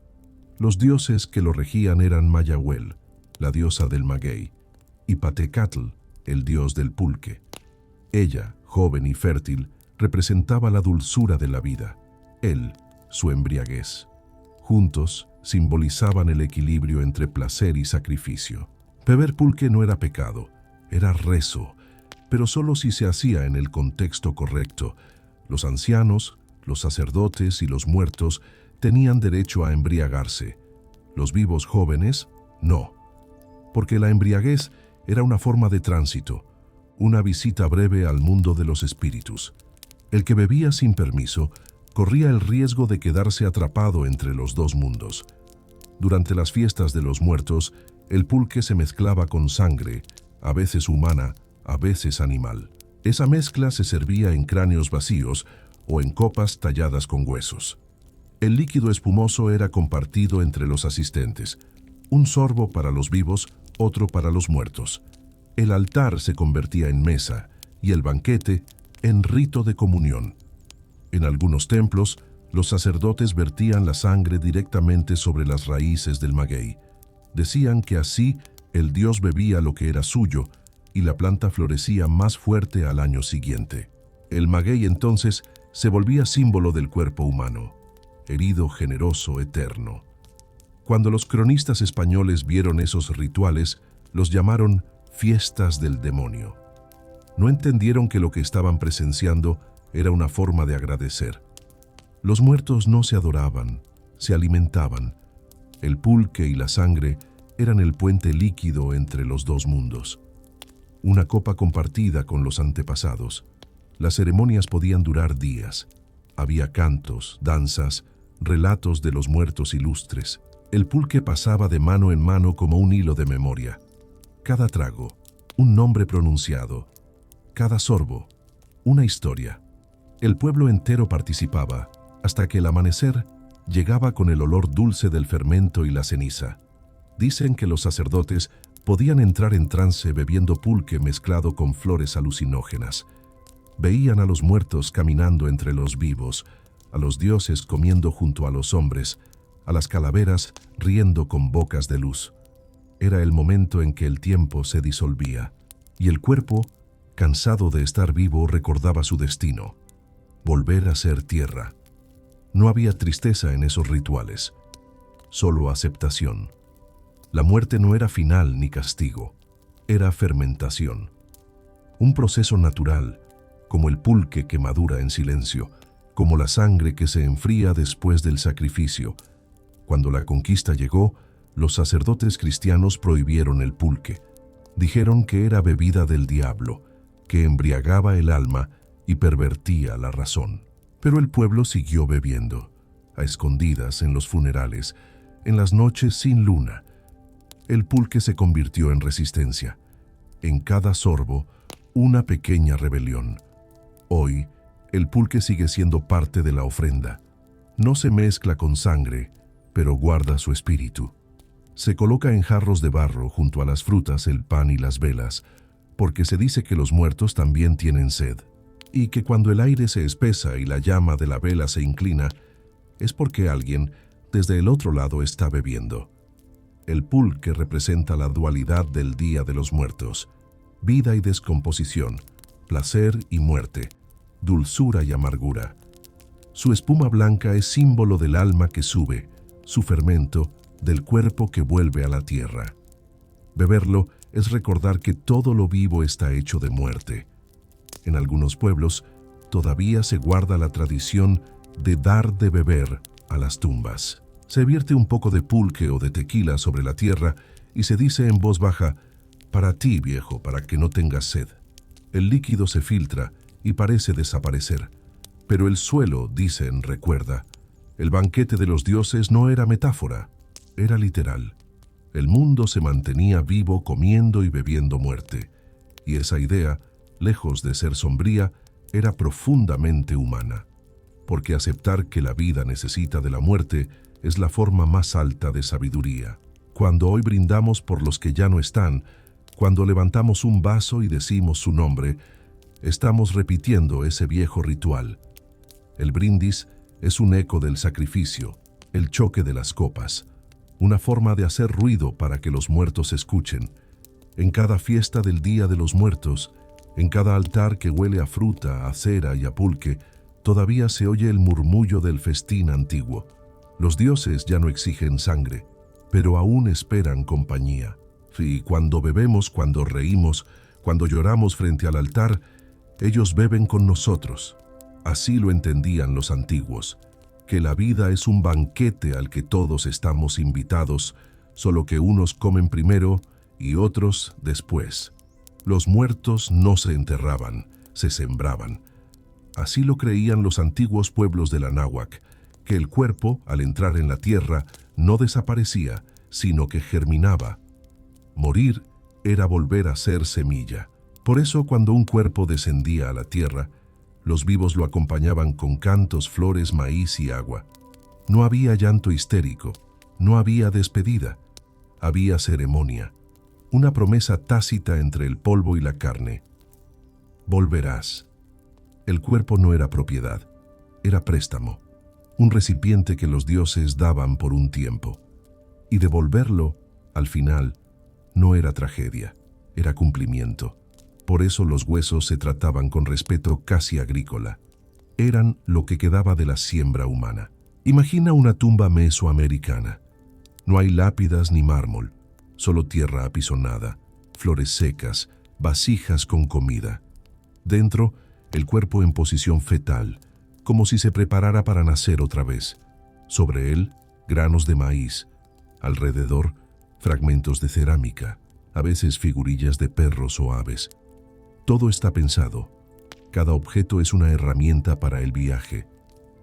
Los dioses que lo regían eran Mayahuel, la diosa del maguey, y Patecatl, el dios del pulque. Ella, joven y fértil, representaba la dulzura de la vida, él, su embriaguez. Juntos simbolizaban el equilibrio entre placer y sacrificio. Beber pulque no era pecado, era rezo, pero solo si se hacía en el contexto correcto. Los ancianos, los sacerdotes y los muertos tenían derecho a embriagarse. Los vivos jóvenes, no, porque la embriaguez era una forma de tránsito, una visita breve al mundo de los espíritus. El que bebía sin permiso corría el riesgo de quedarse atrapado entre los dos mundos. Durante las fiestas de los muertos, el pulque se mezclaba con sangre, a veces humana, a veces animal. Esa mezcla se servía en cráneos vacíos o en copas talladas con huesos. El líquido espumoso era compartido entre los asistentes, un sorbo para los vivos, otro para los muertos. El altar se convertía en mesa y el banquete en rito de comunión. En algunos templos, los sacerdotes vertían la sangre directamente sobre las raíces del maguey. Decían que así el dios bebía lo que era suyo y la planta florecía más fuerte al año siguiente. El maguey entonces se volvía símbolo del cuerpo humano, herido, generoso, eterno. Cuando los cronistas españoles vieron esos rituales, los llamaron fiestas del demonio. No entendieron que lo que estaban presenciando era una forma de agradecer. Los muertos no se adoraban, se alimentaban. El pulque y la sangre eran el puente líquido entre los dos mundos. Una copa compartida con los antepasados. Las ceremonias podían durar días. Había cantos, danzas, relatos de los muertos ilustres. El pulque pasaba de mano en mano como un hilo de memoria. Cada trago, un nombre pronunciado. Cada sorbo, una historia. El pueblo entero participaba, hasta que el amanecer llegaba con el olor dulce del fermento y la ceniza. Dicen que los sacerdotes podían entrar en trance bebiendo pulque mezclado con flores alucinógenas. Veían a los muertos caminando entre los vivos, a los dioses comiendo junto a los hombres, a las calaveras riendo con bocas de luz. Era el momento en que el tiempo se disolvía, y el cuerpo, cansado de estar vivo, recordaba su destino: volver a ser tierra. No había tristeza en esos rituales, solo aceptación. La muerte no era final ni castigo, era fermentación. Un proceso natural, como el pulque que madura en silencio, como la sangre que se enfría después del sacrificio. Cuando la conquista llegó, los sacerdotes cristianos prohibieron el pulque. Dijeron que era bebida del diablo, que embriagaba el alma y pervertía la razón. Pero el pueblo siguió bebiendo, a escondidas en los funerales, en las noches sin luna. El pulque se convirtió en resistencia. en cada sorbo, una pequeña rebelión. Hoy, el pulque sigue siendo parte de la ofrenda. No se mezcla con sangre, pero guarda su espíritu. Se coloca en jarros de barro junto a las frutas, el pan y las velas, porque se dice que los muertos también tienen sed, y que cuando el aire se espesa y la llama de la vela se inclina, es porque alguien desde el otro lado está bebiendo. El pulque representa la dualidad del Día de los Muertos: vida y descomposición, placer y muerte, dulzura y amargura. Su espuma blanca es símbolo del alma que sube, su fermento del cuerpo que vuelve a la tierra. Beberlo es recordar que todo lo vivo está hecho de muerte. En algunos pueblos todavía se guarda la tradición de dar de beber a las tumbas. Se vierte un poco de pulque o de tequila sobre la tierra y se dice en voz baja: «Para ti, viejo, para que no tengas sed». El líquido se filtra y parece desaparecer, pero el suelo, dicen, recuerda. El banquete de los dioses no era metáfora, era literal. El mundo se mantenía vivo comiendo y bebiendo muerte, y esa idea, lejos de ser sombría, era profundamente humana, porque aceptar que la vida necesita de la muerte es la forma más alta de sabiduría. Cuando hoy brindamos por los que ya no están, cuando levantamos un vaso y decimos su nombre, estamos repitiendo ese viejo ritual. El brindis es un eco del sacrificio, el choque de las copas, una forma de hacer ruido para que los muertos escuchen. En cada fiesta del Día de los Muertos, en cada altar que huele a fruta, a cera y a pulque, todavía se oye el murmullo del festín antiguo. Los dioses ya no exigen sangre, pero aún esperan compañía. Y cuando bebemos, cuando reímos, cuando lloramos frente al altar, ellos beben con nosotros. Así lo entendían los antiguos, que la vida es un banquete al que todos estamos invitados, solo que unos comen primero y otros después. Los muertos no se enterraban, se sembraban. Así lo creían los antiguos pueblos del Anáhuac, que el cuerpo, al entrar en la tierra, no desaparecía, sino que germinaba. Morir era volver a ser semilla. Por eso, cuando un cuerpo descendía a la tierra, los vivos lo acompañaban con cantos, flores, maíz y agua. No había llanto histérico, no había despedida, había ceremonia, una promesa tácita entre el polvo y la carne. Volverás. El cuerpo no era propiedad, era préstamo, un recipiente que los dioses daban por un tiempo. Y devolverlo, al final, no era tragedia, era cumplimiento. Por eso los huesos se trataban con respeto casi agrícola. Eran lo que quedaba de la siembra humana. Imagina una tumba mesoamericana. No hay lápidas ni mármol, solo tierra apisonada, flores secas, vasijas con comida. Dentro, el cuerpo en posición fetal, como si se preparara para nacer otra vez. Sobre él, granos de maíz. Alrededor, fragmentos de cerámica, a veces figurillas de perros o aves. Todo está pensado. Cada objeto es una herramienta para el viaje,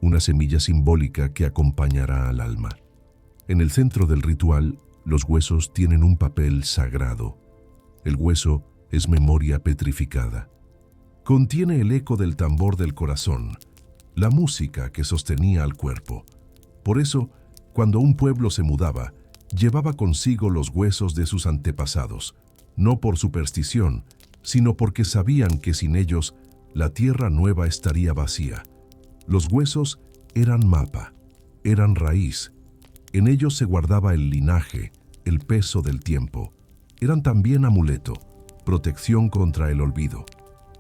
una semilla simbólica que acompañará al alma. En el centro del ritual, los huesos tienen un papel sagrado. El hueso es memoria petrificada. Contiene el eco del tambor del corazón, la música que sostenía al cuerpo. Por eso, cuando un pueblo se mudaba, llevaba consigo los huesos de sus antepasados, no por superstición, sino porque sabían que sin ellos la tierra nueva estaría vacía. Los huesos eran mapa, eran raíz. En ellos se guardaba el linaje, el peso del tiempo. Eran también amuleto, protección contra el olvido.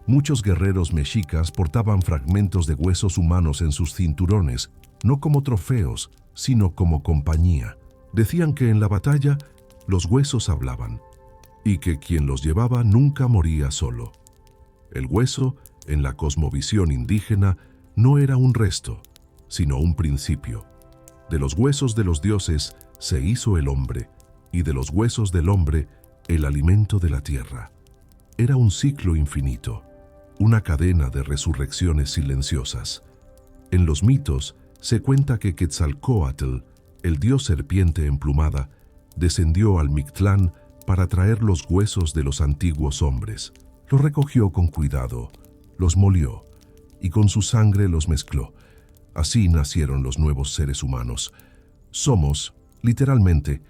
Muchos guerreros mexicas portaban fragmentos de huesos humanos en sus cinturones, no como trofeos, sino como compañía. Decían que en la batalla los huesos hablaban, y que quien los llevaba nunca moría solo. El hueso, en la cosmovisión indígena, no era un resto, sino un principio. De los huesos de los dioses se hizo el hombre, y de los huesos del hombre el alimento de la tierra. Era un ciclo infinito, una cadena de resurrecciones silenciosas. En los mitos se cuenta que Quetzalcóatl, el dios serpiente emplumada, descendió al Mictlán para traer los huesos de los antiguos hombres. Los recogió con cuidado, los molió y con su sangre los mezcló. Así nacieron los nuevos seres humanos. Somos, literalmente,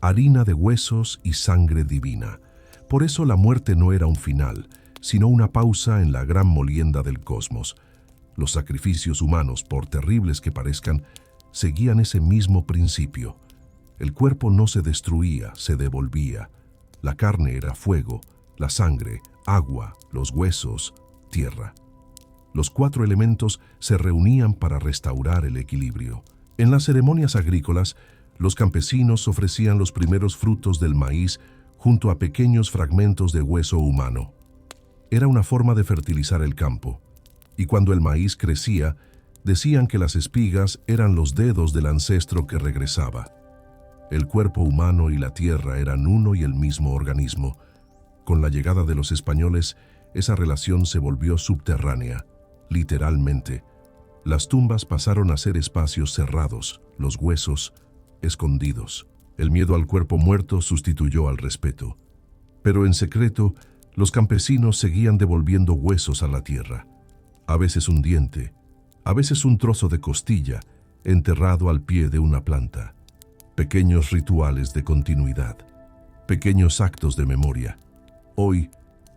harina de huesos y sangre divina. Por eso la muerte no era un final, sino una pausa en la gran molienda del cosmos. Los sacrificios humanos, por terribles que parezcan, seguían ese mismo principio. El cuerpo no se destruía, se devolvía. La carne era fuego, la sangre, agua, los huesos, tierra. Los 4 elementos se reunían para restaurar el equilibrio. En las ceremonias agrícolas, los campesinos ofrecían los primeros frutos del maíz junto a pequeños fragmentos de hueso humano. Era una forma de fertilizar el campo, y cuando el maíz crecía, decían que las espigas eran los dedos del ancestro que regresaba. El cuerpo humano y la tierra eran uno y el mismo organismo. Con la llegada de los españoles, esa relación se volvió subterránea, literalmente. Las tumbas pasaron a ser espacios cerrados, los huesos escondidos. El miedo al cuerpo muerto sustituyó al respeto. Pero en secreto, los campesinos seguían devolviendo huesos a la tierra. A veces un diente, a veces un trozo de costilla enterrado al pie de una planta. Pequeños rituales de continuidad, pequeños actos de memoria. Hoy,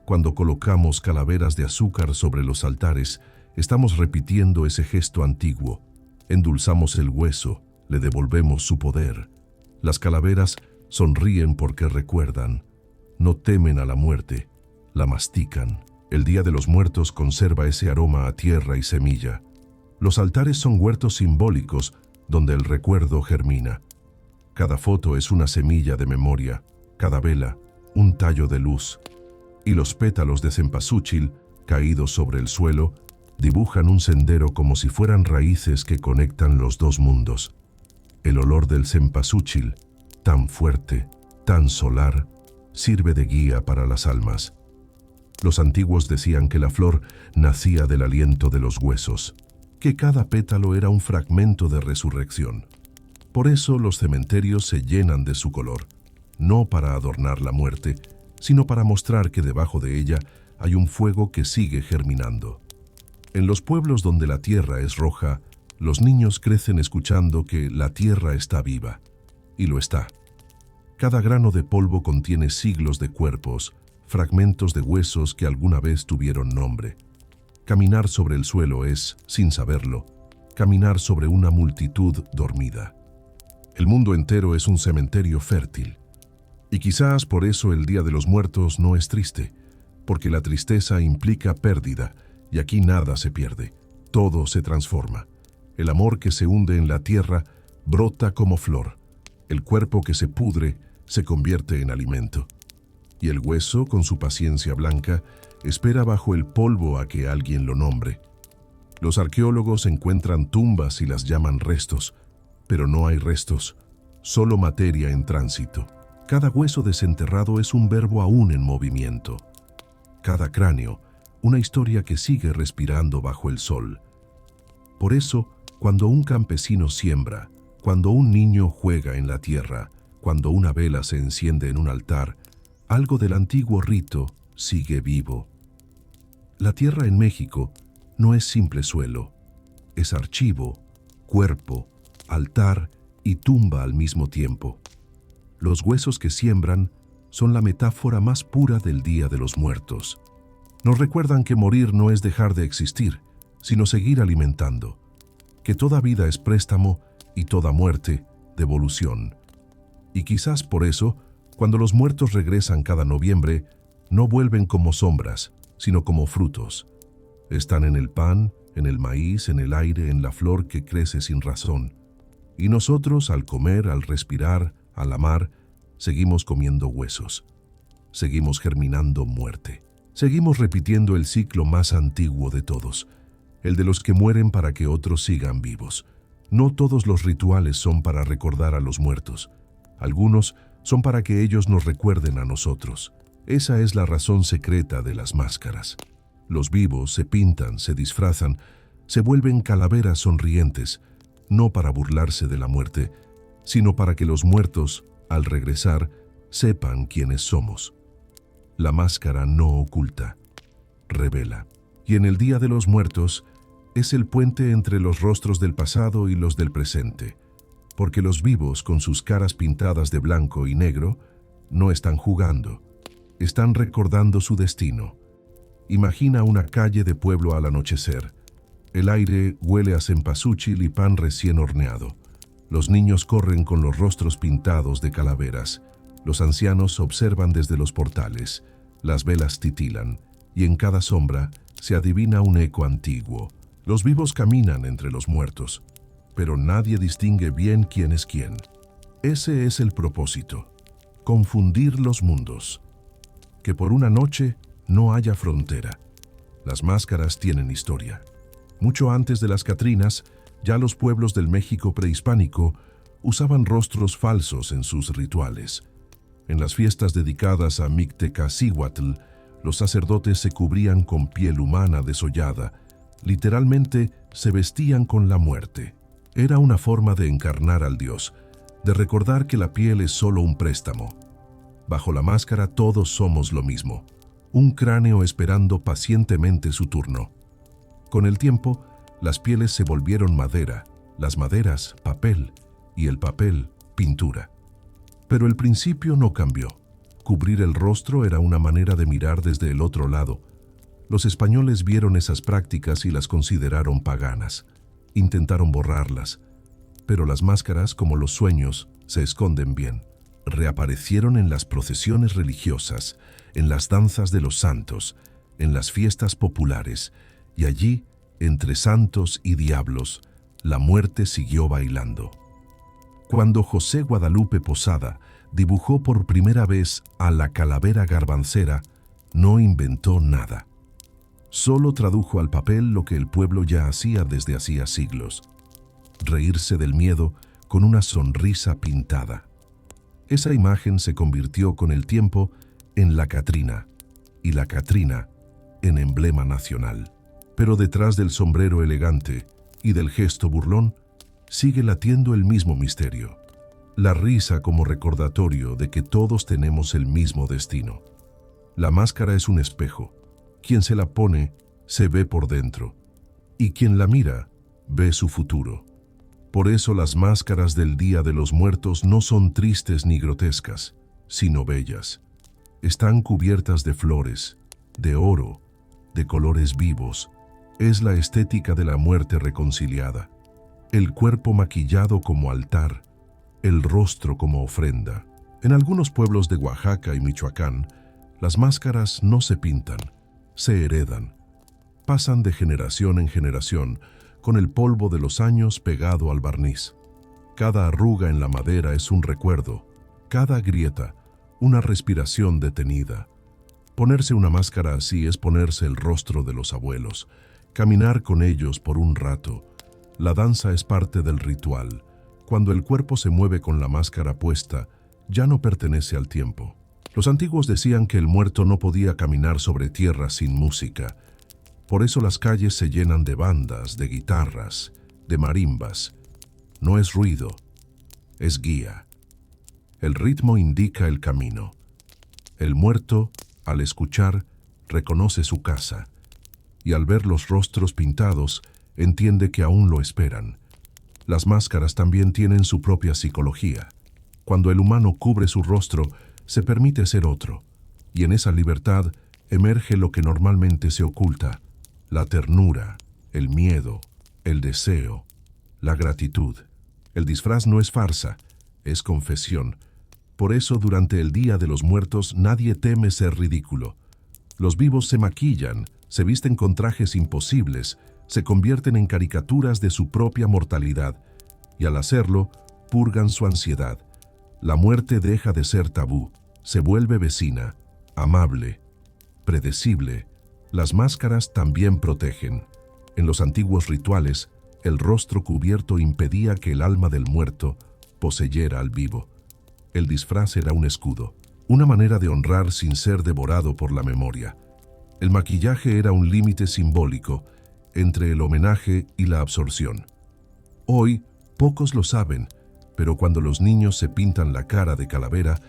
cuando colocamos calaveras de azúcar sobre los altares, estamos repitiendo ese gesto antiguo. Endulzamos el hueso, le devolvemos su poder. Las calaveras sonríen porque recuerdan, no temen a la muerte, la mastican. El Día de los Muertos conserva ese aroma a tierra y semilla. Los altares son huertos simbólicos donde el recuerdo germina. Cada foto es una semilla de memoria, cada vela, un tallo de luz. Y los pétalos de cempasúchil, caídos sobre el suelo, dibujan un sendero como si fueran raíces que conectan los dos mundos. El olor del cempasúchil, tan fuerte, tan solar, sirve de guía para las almas. Los antiguos decían que la flor nacía del aliento de los huesos, que cada pétalo era un fragmento de resurrección. Por eso los cementerios se llenan de su color, no para adornar la muerte, sino para mostrar que debajo de ella hay un fuego que sigue germinando. En los pueblos donde la tierra es roja, los niños crecen escuchando que la tierra está viva, y lo está. Cada grano de polvo contiene siglos de cuerpos, fragmentos de huesos que alguna vez tuvieron nombre. Caminar sobre el suelo es, sin saberlo, caminar sobre una multitud dormida. El mundo entero es un cementerio fértil. Y quizás por eso el Día de los Muertos no es triste, porque la tristeza implica pérdida, y aquí nada se pierde, todo se transforma. El amor que se hunde en la tierra brota como flor. El cuerpo que se pudre se convierte en alimento. Y el hueso, con su paciencia blanca, espera bajo el polvo a que alguien lo nombre. Los arqueólogos encuentran tumbas y las llaman restos, pero no hay restos, solo materia en tránsito. Cada hueso desenterrado es un verbo aún en movimiento. Cada cráneo, una historia que sigue respirando bajo el sol. Por eso, cuando un campesino siembra, cuando un niño juega en la tierra, cuando una vela se enciende en un altar, algo del antiguo rito sigue vivo. La tierra en México no es simple suelo, es archivo, cuerpo, altar y tumba al mismo tiempo. Los huesos que siembran son la metáfora más pura del Día de los Muertos. Nos recuerdan que morir no es dejar de existir, sino seguir alimentando, que toda vida es préstamo y toda muerte, devolución. Y quizás por eso, cuando los muertos regresan cada noviembre, no vuelven como sombras, sino como frutos. Están en el pan, en el maíz, en el aire, en la flor que crece sin razón. Y nosotros, al comer, al respirar, al amar, seguimos comiendo huesos. Seguimos germinando muerte. Seguimos repitiendo el ciclo más antiguo de todos, el de los que mueren para que otros sigan vivos. No todos los rituales son para recordar a los muertos. Algunos son para que ellos nos recuerden a nosotros. Esa es la razón secreta de las máscaras. Los vivos se pintan, se disfrazan, se vuelven calaveras sonrientes, no para burlarse de la muerte, sino para que los muertos, al regresar, sepan quiénes somos. La máscara no oculta, revela. Y en el Día de los Muertos es el puente entre los rostros del pasado y los del presente, porque los vivos, con sus caras pintadas de blanco y negro, no están jugando, están recordando su destino. Imagina una calle de pueblo al anochecer. El aire huele a cempasúchil y pan recién horneado. Los niños corren con los rostros pintados de calaveras. Los ancianos observan desde los portales. Las velas titilan, y en cada sombra se adivina un eco antiguo. Los vivos caminan entre los muertos, pero nadie distingue bien quién es quién. Ese es el propósito: confundir los mundos. Que por una noche no haya frontera. Las máscaras tienen historia. Mucho antes de las Catrinas, ya los pueblos del México prehispánico usaban rostros falsos en sus rituales. En las fiestas dedicadas a Mictecacíhuatl, los sacerdotes se cubrían con piel humana desollada. Literalmente se vestían con la muerte. Era una forma de encarnar al dios, de recordar que la piel es solo un préstamo. Bajo la máscara todos somos lo mismo, un cráneo esperando pacientemente su turno. Con el tiempo, las pieles se volvieron madera, las maderas papel y el papel pintura. Pero el principio no cambió. Cubrir el rostro era una manera de mirar desde el otro lado. Los españoles vieron esas prácticas y las consideraron paganas. Intentaron borrarlas, pero las máscaras, como los sueños, se esconden bien. Reaparecieron en las procesiones religiosas, en las danzas de los santos, en las fiestas populares, y allí, entre santos y diablos, la muerte siguió bailando. Cuando José Guadalupe Posada dibujó por primera vez a la calavera garbancera, no inventó nada. Solo tradujo al papel lo que el pueblo ya hacía desde hacía siglos: reírse del miedo con una sonrisa pintada. Esa imagen se convirtió con el tiempo en la Catrina, y la Catrina en emblema nacional. Pero detrás del sombrero elegante y del gesto burlón sigue latiendo el mismo misterio: la risa como recordatorio de que todos tenemos el mismo destino. La máscara es un espejo. Quien se la pone se ve por dentro, y quien la mira ve su futuro. Por eso las máscaras del Día de los Muertos no son tristes ni grotescas, sino bellas. Están cubiertas de flores, de oro, de colores vivos. Es la estética de la muerte reconciliada. El cuerpo maquillado como altar, el rostro como ofrenda. En algunos pueblos de Oaxaca y Michoacán, las máscaras no se pintan, se heredan. Pasan de generación en generación, con el polvo de los años pegado al barniz. Cada arruga en la madera es un recuerdo, cada grieta, una respiración detenida. Ponerse una máscara así es ponerse el rostro de los abuelos, caminar con ellos por un rato. La danza es parte del ritual. Cuando el cuerpo se mueve con la máscara puesta, ya no pertenece al tiempo. Los antiguos decían que el muerto no podía caminar sobre tierra sin música. Por eso las calles se llenan de bandas, de guitarras, de marimbas. No es ruido, es guía. El ritmo indica el camino. El muerto, al escuchar, reconoce su casa, y al ver los rostros pintados, entiende que aún lo esperan. Las máscaras también tienen su propia psicología. Cuando el humano cubre su rostro, se permite ser otro, y en esa libertad emerge lo que normalmente se oculta: la ternura, el miedo, el deseo, la gratitud. El disfraz no es farsa, es confesión. Por eso durante el Día de los Muertos nadie teme ser ridículo. Los vivos se maquillan, se visten con trajes imposibles, se convierten en caricaturas de su propia mortalidad, y al hacerlo, purgan su ansiedad. La muerte deja de ser tabú, se vuelve vecina, amable, predecible. Las máscaras también protegen. En los antiguos rituales, el rostro cubierto impedía que el alma del muerto poseyera al vivo. El disfraz era un escudo, una manera de honrar sin ser devorado por la memoria. El maquillaje era un límite simbólico entre el homenaje y la absorción. Hoy, pocos lo saben, pero cuando los niños se pintan la cara de calavera,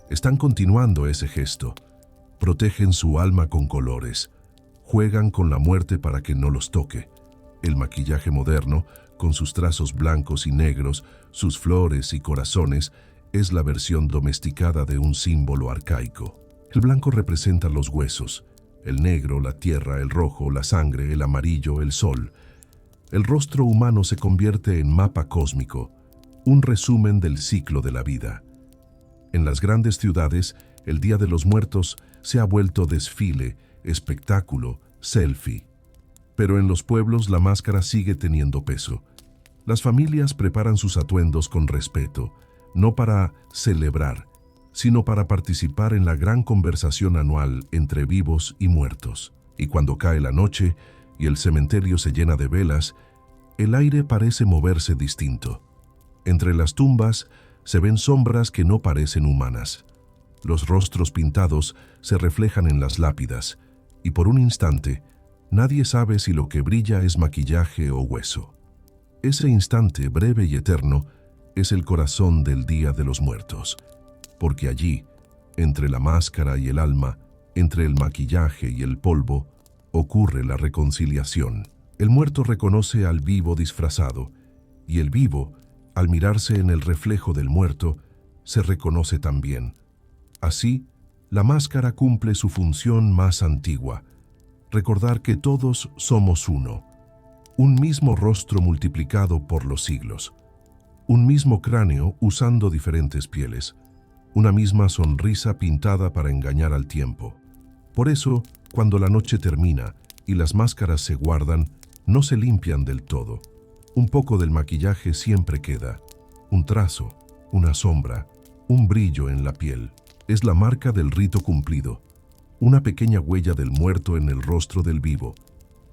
Están continuando ese gesto. Protegen su alma con colores. Juegan con la muerte para que no los toque. El maquillaje moderno, con sus trazos blancos y negros, sus flores y corazones, es la versión domesticada de un símbolo arcaico. El blanco representa los huesos, el negro, la tierra, el rojo, la sangre, el amarillo, el sol. El rostro humano se convierte en mapa cósmico, un resumen del ciclo de la vida. En las grandes ciudades, el Día de los Muertos se ha vuelto desfile, espectáculo, selfie. Pero en los pueblos la máscara sigue teniendo peso. Las familias preparan sus atuendos con respeto, no para celebrar, sino para participar en la gran conversación anual entre vivos y muertos. Y cuando cae la noche y el cementerio se llena de velas, el aire parece moverse distinto. Entre las tumbas se ven sombras que no parecen humanas. Los rostros pintados se reflejan en las lápidas, y por un instante, nadie sabe si lo que brilla es maquillaje o hueso. Ese instante breve y eterno es el corazón del Día de los Muertos, porque allí, entre la máscara y el alma, entre el maquillaje y el polvo, ocurre la reconciliación. El muerto reconoce al vivo disfrazado, y el vivo, al mirarse en el reflejo del muerto, se reconoce también. Así, la máscara cumple su función más antigua, recordar que todos somos uno, un mismo rostro multiplicado por los siglos, un mismo cráneo usando diferentes pieles, una misma sonrisa pintada para engañar al tiempo. Por eso, cuando la noche termina y las máscaras se guardan, no se limpian del todo. Un poco del maquillaje siempre queda, un trazo, una sombra, un brillo en la piel. Es la marca del rito cumplido, una pequeña huella del muerto en el rostro del vivo.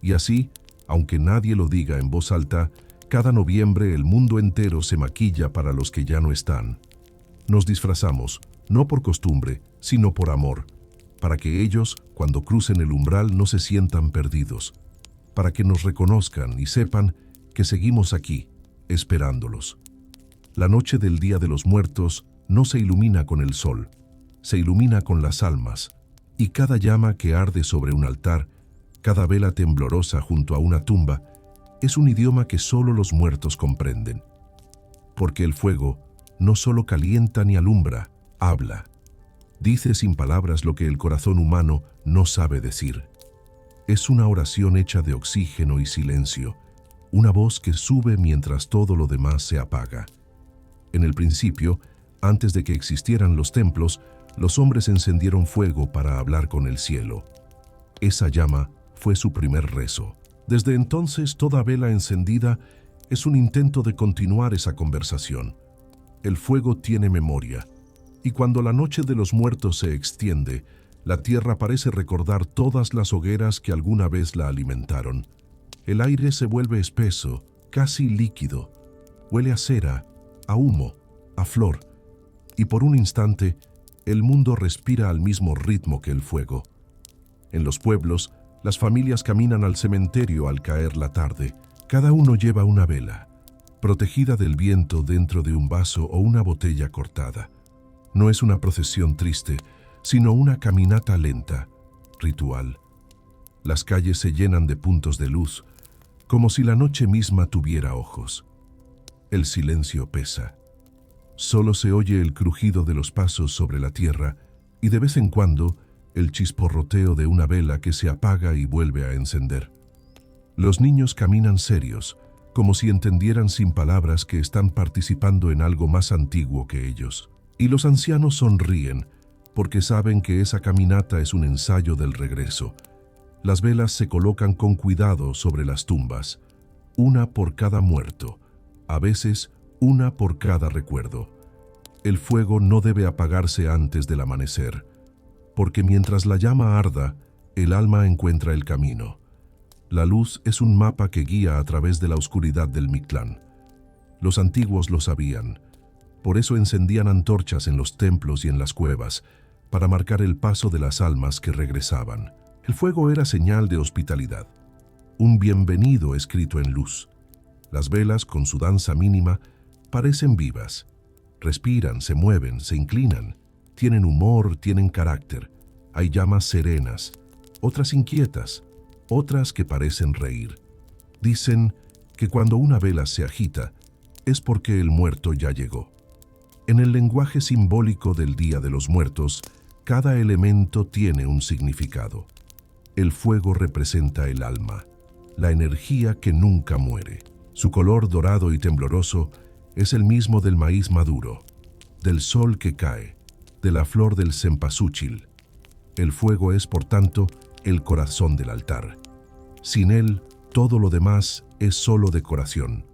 Y así, aunque nadie lo diga en voz alta, cada noviembre el mundo entero se maquilla para los que ya no están. Nos disfrazamos, no por costumbre, sino por amor, para que ellos, cuando crucen el umbral, no se sientan perdidos, para que nos reconozcan y sepan que seguimos aquí, esperándolos. La noche del Día de los Muertos no se ilumina con el sol, se ilumina con las almas, y cada llama que arde sobre un altar, cada vela temblorosa junto a una tumba, es un idioma que solo los muertos comprenden. Porque el fuego no solo calienta ni alumbra, habla. Dice sin palabras lo que el corazón humano no sabe decir. Es una oración hecha de oxígeno y silencio, una voz que sube mientras todo lo demás se apaga. En el principio, antes de que existieran los templos, los hombres encendieron fuego para hablar con el cielo. Esa llama fue su primer rezo. Desde entonces, toda vela encendida es un intento de continuar esa conversación. El fuego tiene memoria, y cuando la noche de los muertos se extiende, la tierra parece recordar todas las hogueras que alguna vez la alimentaron. El aire se vuelve espeso, casi líquido. Huele a cera, a humo, a flor, y por un instante, el mundo respira al mismo ritmo que el fuego. En los pueblos, las familias caminan al cementerio al caer la tarde. Cada uno lleva una vela, protegida del viento dentro de un vaso o una botella cortada. No es una procesión triste, sino una caminata lenta, ritual. Las calles se llenan de puntos de luz, como si la noche misma tuviera ojos. El silencio pesa. Solo se oye el crujido de los pasos sobre la tierra y de vez en cuando el chisporroteo de una vela que se apaga y vuelve a encender. Los niños caminan serios, como si entendieran sin palabras que están participando en algo más antiguo que ellos. Y los ancianos sonríen, porque saben que esa caminata es un ensayo del regreso. Las velas se colocan con cuidado sobre las tumbas, una por cada muerto, a veces una por cada recuerdo. El fuego no debe apagarse antes del amanecer, porque mientras la llama arda, el alma encuentra el camino. La luz es un mapa que guía a través de la oscuridad del Mictlán. Los antiguos lo sabían, por eso encendían antorchas en los templos y en las cuevas, para marcar el paso de las almas que regresaban. El fuego era señal de hospitalidad, un bienvenido escrito en luz. Las velas, con su danza mínima, parecen vivas. Respiran, se mueven, se inclinan, Tienen humor, tienen carácter. Hay llamas serenas, otras inquietas, otras que parecen reír. Dicen que cuando una vela se agita es porque el muerto ya llegó. En el lenguaje simbólico del Día de los Muertos, cada elemento tiene un significado. El fuego representa el alma, la energía que nunca muere. Su color dorado y tembloroso es el mismo del maíz maduro, del sol que cae, de la flor del cempasúchil. El fuego es, por tanto, el corazón del altar. Sin él, todo lo demás es solo decoración.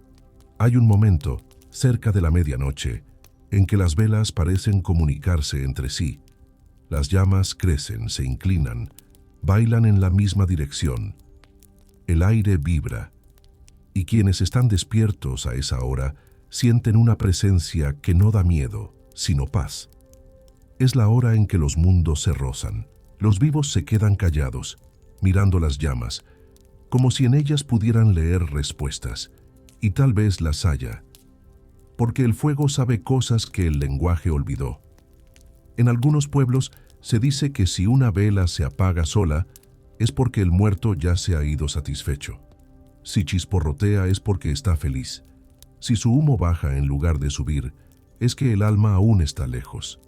Hay un momento, cerca de la medianoche, en que las velas parecen comunicarse entre sí. Las llamas crecen, se inclinan, bailan en la misma dirección. El aire vibra, y quienes están despiertos a esa hora sienten una presencia que no da miedo, sino paz. Es la hora en que los mundos se rozan. Los vivos se quedan callados, mirando las llamas, como si en ellas pudieran leer respuestas, y tal vez las haya, porque el fuego sabe cosas que el lenguaje olvidó. En algunos pueblos se dice que si una vela se apaga sola, es porque el muerto ya se ha ido satisfecho. Si chisporrotea es porque está feliz. Si su humo baja en lugar de subir, es que el alma aún está lejos.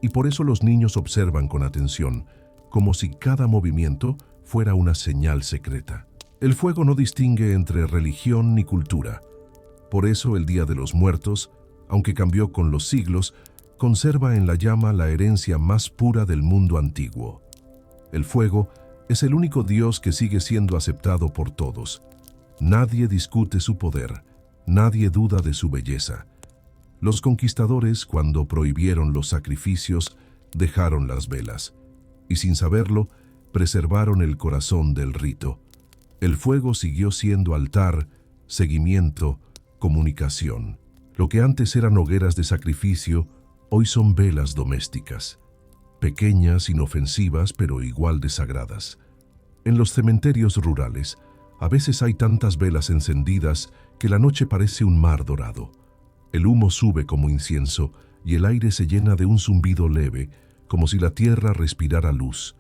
Y por eso los niños observan con atención, como si cada movimiento fuera una señal secreta. El fuego no distingue entre religión ni cultura. Por eso el Día de los Muertos, aunque cambió con los siglos, conserva en la llama la herencia más pura del mundo antiguo. El fuego es el único Dios que sigue siendo aceptado por todos. Nadie discute su poder, nadie duda de su belleza. Los conquistadores, cuando prohibieron los sacrificios, dejaron las velas, y sin saberlo, preservaron el corazón del rito. El fuego siguió siendo altar, seguimiento, comunicación. Lo que antes eran hogueras de sacrificio, hoy son velas domésticas, pequeñas, inofensivas, pero igual de sagradas. En los cementerios rurales, a veces hay tantas velas encendidas que la noche parece un mar dorado. El humo sube como incienso y el aire se llena de un zumbido leve, como si la tierra respirara luz.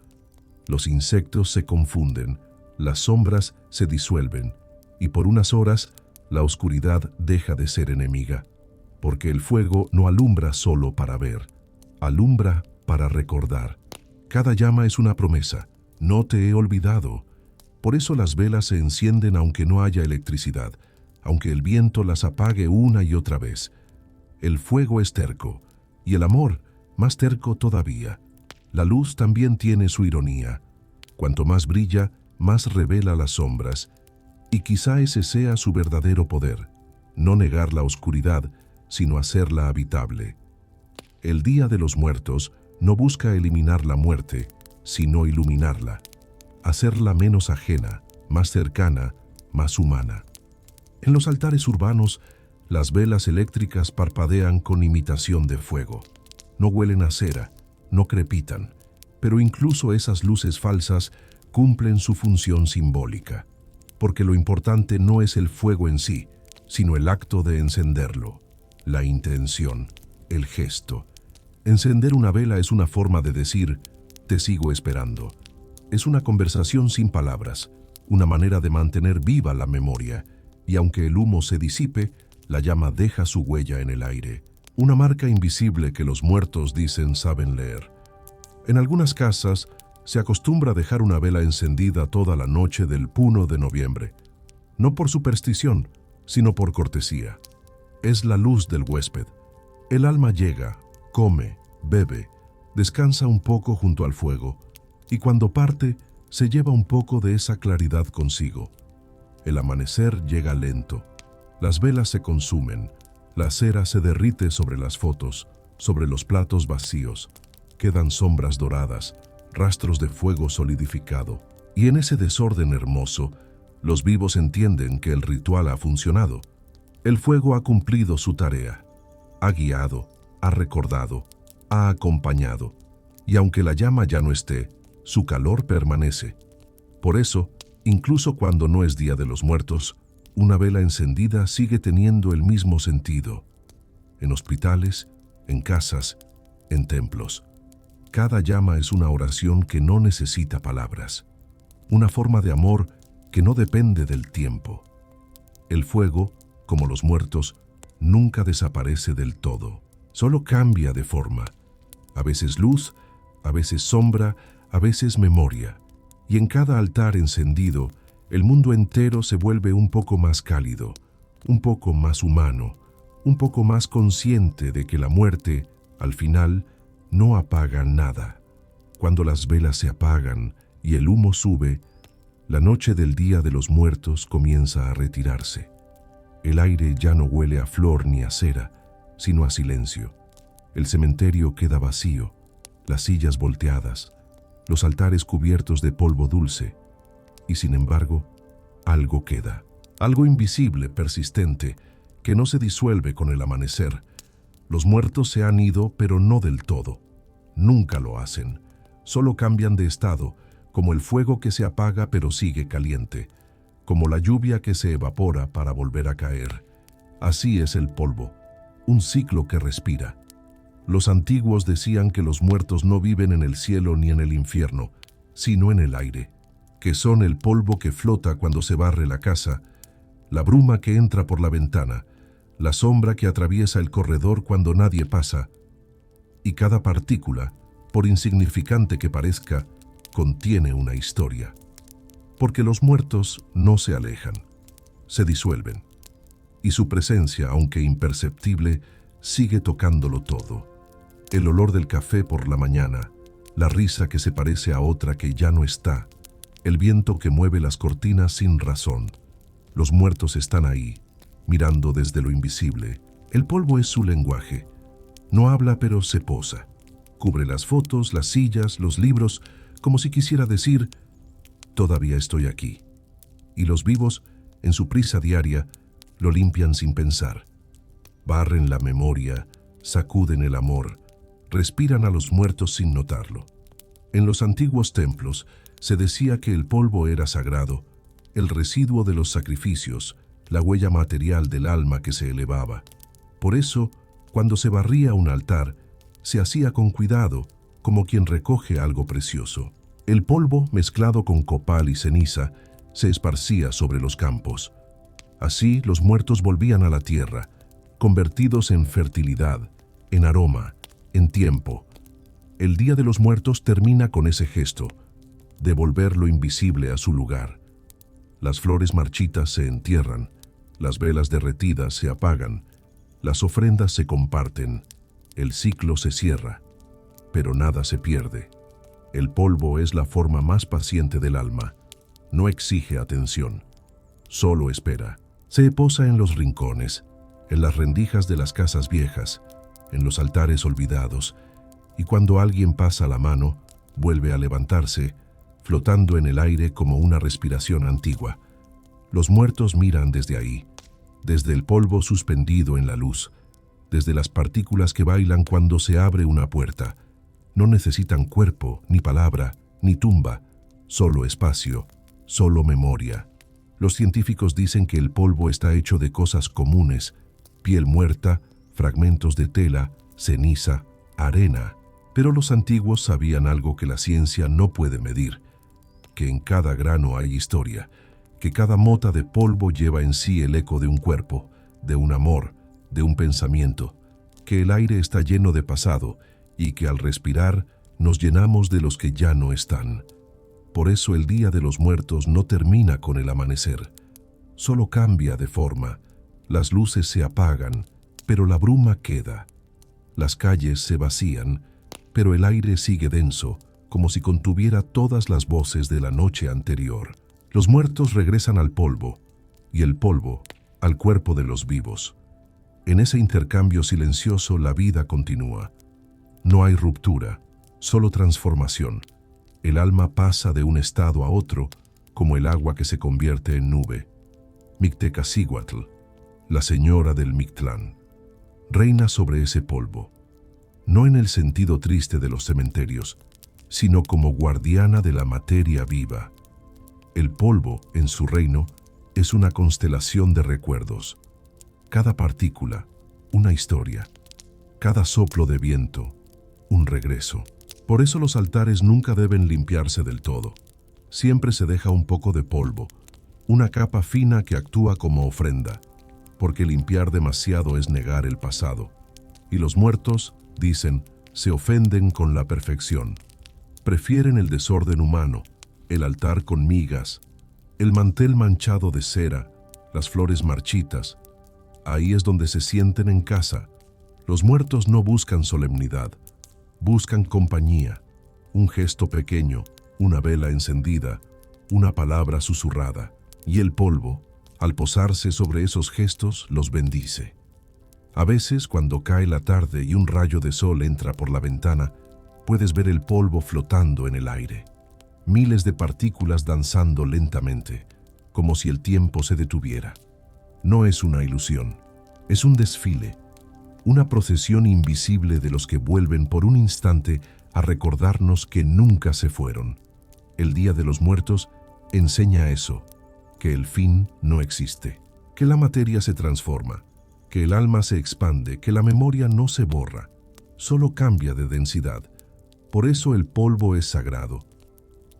Los insectos se confunden, las sombras se disuelven, y por unas horas la oscuridad deja de ser enemiga, porque el fuego no alumbra solo para ver, alumbra para recordar. Cada llama es una promesa, no te he olvidado. Por eso las velas se encienden aunque no haya electricidad, aunque el viento las apague una y otra vez. El fuego es terco, y el amor más terco todavía. La luz también tiene su ironía. Cuanto más brilla, más revela las sombras, y quizá ese sea su verdadero poder, no negar la oscuridad, sino hacerla habitable. El Día de los Muertos no busca eliminar la muerte, sino iluminarla, hacerla menos ajena, más cercana, más humana. En los altares urbanos, las velas eléctricas parpadean con imitación de fuego. No huelen a cera, no crepitan, pero incluso esas luces falsas cumplen su función simbólica, porque lo importante no es el fuego en sí, sino el acto de encenderlo, la intención, el gesto. Encender una vela es una forma de decir, te sigo esperando. Es una conversación sin palabras, una manera de mantener viva la memoria, y aunque el humo se disipe, la llama deja su huella en el aire, una marca invisible que los muertos dicen saben leer. En algunas casas se acostumbra dejar una vela encendida toda la noche del 1 de noviembre, no por superstición, sino por cortesía. Es la luz del huésped. El alma llega, come, bebe, descansa un poco junto al fuego, y cuando parte, se lleva un poco de esa claridad consigo. El amanecer llega lento. Las velas se consumen, la cera se derrite sobre las fotos, sobre los platos vacíos. Quedan sombras doradas, rastros de fuego solidificado. Y en ese desorden hermoso, los vivos entienden que el ritual ha funcionado. El fuego ha cumplido su tarea. Ha guiado, ha recordado, ha acompañado. Y aunque la llama ya no esté, su calor permanece. Por eso, incluso cuando no es Día de los Muertos, una vela encendida sigue teniendo el mismo sentido. En hospitales, en casas, en templos. Cada llama es una oración que no necesita palabras, una forma de amor que no depende del tiempo. El fuego, como los muertos, nunca desaparece del todo, solo cambia de forma. A veces luz, a veces sombra, a veces memoria. Y en cada altar encendido, el mundo entero se vuelve un poco más cálido, un poco más humano, un poco más consciente de que la muerte, al final, no apaga nada. Cuando las velas se apagan y el humo sube, la noche del Día de los Muertos comienza a retirarse. El aire ya no huele a flor ni a cera, sino a silencio. El cementerio queda vacío, las sillas volteadas, los altares cubiertos de polvo dulce, y sin embargo, algo queda, algo invisible, persistente, que no se disuelve con el amanecer. Los muertos se han ido, pero no del todo. Nunca lo hacen. Solo cambian de estado, como el fuego que se apaga pero sigue caliente, como la lluvia que se evapora para volver a caer. Así es el polvo, un ciclo que respira. Los antiguos decían que los muertos no viven en el cielo ni en el infierno, sino en el aire, que son el polvo que flota cuando se barre la casa, la bruma que entra por la ventana, la sombra que atraviesa el corredor cuando nadie pasa, y cada partícula, por insignificante que parezca, contiene una historia. Porque los muertos no se alejan, se disuelven, y su presencia, aunque imperceptible, sigue tocándolo todo. El olor del café por la mañana, la risa que se parece a otra que ya no está, el viento que mueve las cortinas sin razón. Los muertos están ahí, mirando desde lo invisible. El polvo es su lenguaje. No habla, pero se posa. Cubre las fotos, las sillas, los libros, como si quisiera decir, todavía estoy aquí. Y los vivos, en su prisa diaria, lo limpian sin pensar. Barren la memoria, sacuden el amor, respiran a los muertos sin notarlo. En los antiguos templos se decía que el polvo era sagrado, el residuo de los sacrificios, la huella material del alma que se elevaba. Por eso, cuando se barría un altar, se hacía con cuidado, como quien recoge algo precioso. El polvo, mezclado con copal y ceniza, se esparcía sobre los campos. Así los muertos volvían a la tierra, convertidos en fertilidad, en aroma, en tiempo. El Día de los Muertos termina con ese gesto, devolver lo invisible a su lugar. Las flores marchitas se entierran, las velas derretidas se apagan, las ofrendas se comparten, el ciclo se cierra, pero nada se pierde. El polvo es la forma más paciente del alma, no exige atención, solo espera. Se posa en los rincones, en las rendijas de las casas viejas, en los altares olvidados, y cuando alguien pasa la mano, vuelve a levantarse, flotando en el aire como una respiración antigua. Los muertos miran desde ahí, desde el polvo suspendido en la luz, desde las partículas que bailan cuando se abre una puerta. No necesitan cuerpo, ni palabra, ni tumba, solo espacio, solo memoria. Los científicos dicen que el polvo está hecho de cosas comunes, piel muerta, fragmentos de tela, ceniza, arena. Pero los antiguos sabían algo que la ciencia no puede medir, que en cada grano hay historia, que cada mota de polvo lleva en sí el eco de un cuerpo, de un amor, de un pensamiento, que el aire está lleno de pasado y que al respirar nos llenamos de los que ya no están. Por eso el Día de los Muertos no termina con el amanecer, solo cambia de forma. Las luces se apagan, pero la bruma queda. Las calles se vacían, pero el aire sigue denso, como si contuviera todas las voces de la noche anterior. Los muertos regresan al polvo, y el polvo al cuerpo de los vivos. En ese intercambio silencioso la vida continúa. No hay ruptura, solo transformación. El alma pasa de un estado a otro, como el agua que se convierte en nube. Mictecacihuatl, la señora del Mictlán, reina sobre ese polvo, no en el sentido triste de los cementerios, sino como guardiana de la materia viva. El polvo, en su reino, es una constelación de recuerdos. Cada partícula, una historia. Cada soplo de viento, un regreso. Por eso los altares nunca deben limpiarse del todo. Siempre se deja un poco de polvo, una capa fina que actúa como ofrenda, porque limpiar demasiado es negar el pasado. Y los muertos, dicen, se ofenden con la perfección. Prefieren el desorden humano, el altar con migas, el mantel manchado de cera, las flores marchitas. Ahí es donde se sienten en casa. Los muertos no buscan solemnidad, buscan compañía, un gesto pequeño, una vela encendida, una palabra susurrada, y el polvo, al posarse sobre esos gestos, los bendice. A veces, cuando cae la tarde y un rayo de sol entra por la ventana, puedes ver el polvo flotando en el aire. Miles de partículas danzando lentamente, como si el tiempo se detuviera. No es una ilusión, es un desfile, una procesión invisible de los que vuelven por un instante a recordarnos que nunca se fueron. El Día de los Muertos enseña eso, que el fin no existe, que la materia se transforma, que el alma se expande, que la memoria no se borra, solo cambia de densidad. Por eso el polvo es sagrado,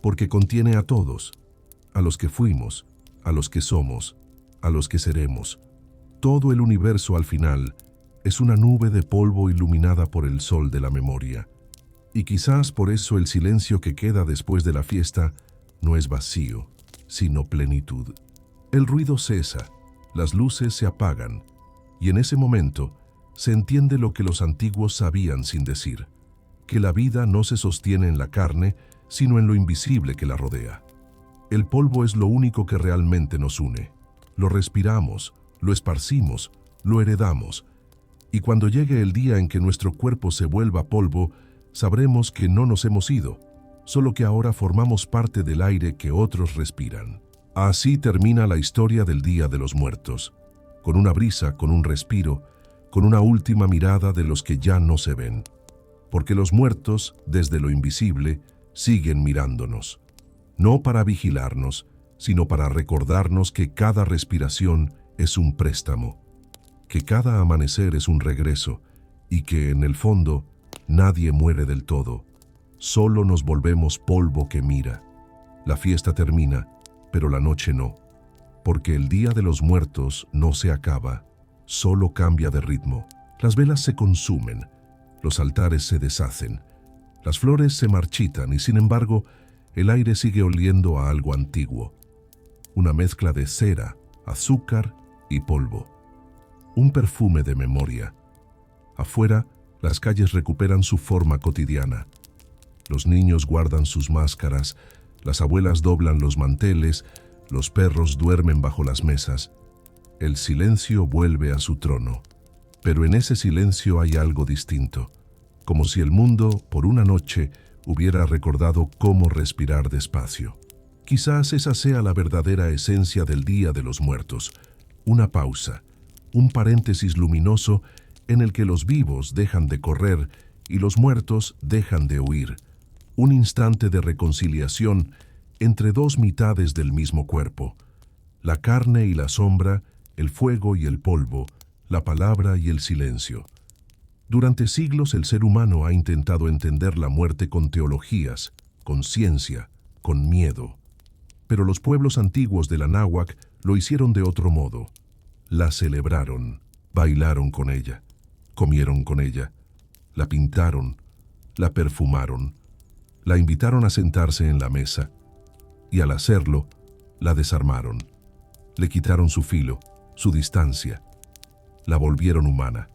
porque contiene a todos, a los que fuimos, a los que somos, a los que seremos. Todo el universo al final es una nube de polvo iluminada por el sol de la memoria. Y quizás por eso el silencio que queda después de la fiesta no es vacío, sino plenitud. El ruido cesa, las luces se apagan, y en ese momento se entiende lo que los antiguos sabían sin decir, que la vida no se sostiene en la carne, sino en lo invisible que la rodea. El polvo es lo único que realmente nos une. Lo respiramos, lo esparcimos, lo heredamos, y cuando llegue el día en que nuestro cuerpo se vuelva polvo, sabremos que no nos hemos ido, solo que ahora formamos parte del aire que otros respiran. Así termina la historia del Día de los Muertos, con una brisa, con un respiro, con una última mirada de los que ya no se ven. Porque los muertos, desde lo invisible, siguen mirándonos, no para vigilarnos, sino para recordarnos que cada respiración es un préstamo, que cada amanecer es un regreso y que, en el fondo, nadie muere del todo, solo nos volvemos polvo que mira. La fiesta termina, pero la noche no, porque el Día de los Muertos no se acaba, solo cambia de ritmo. Las velas se consumen, los altares se deshacen, las flores se marchitan y sin embargo el aire sigue oliendo a algo antiguo, una mezcla de cera, azúcar y polvo, un perfume de memoria. Afuera, las calles recuperan su forma cotidiana. Los niños guardan sus máscaras, las abuelas doblan los manteles, los perros duermen bajo las mesas. El silencio vuelve a su trono. Pero en ese silencio hay algo distinto, como si el mundo, por una noche, hubiera recordado cómo respirar despacio. Quizás esa sea la verdadera esencia del Día de los Muertos, una pausa, un paréntesis luminoso en el que los vivos dejan de correr y los muertos dejan de huir, un instante de reconciliación entre dos mitades del mismo cuerpo, la carne y la sombra, el fuego y el polvo, la palabra y el silencio. Durante siglos el ser humano ha intentado entender la muerte con teologías, con ciencia, con miedo. Pero los pueblos antiguos de la náhuatl lo hicieron de otro modo. La celebraron, bailaron con ella, comieron con ella, la pintaron, la perfumaron, la invitaron a sentarse en la mesa, y al hacerlo, la desarmaron, le quitaron su filo, su distancia, la volvieron humana.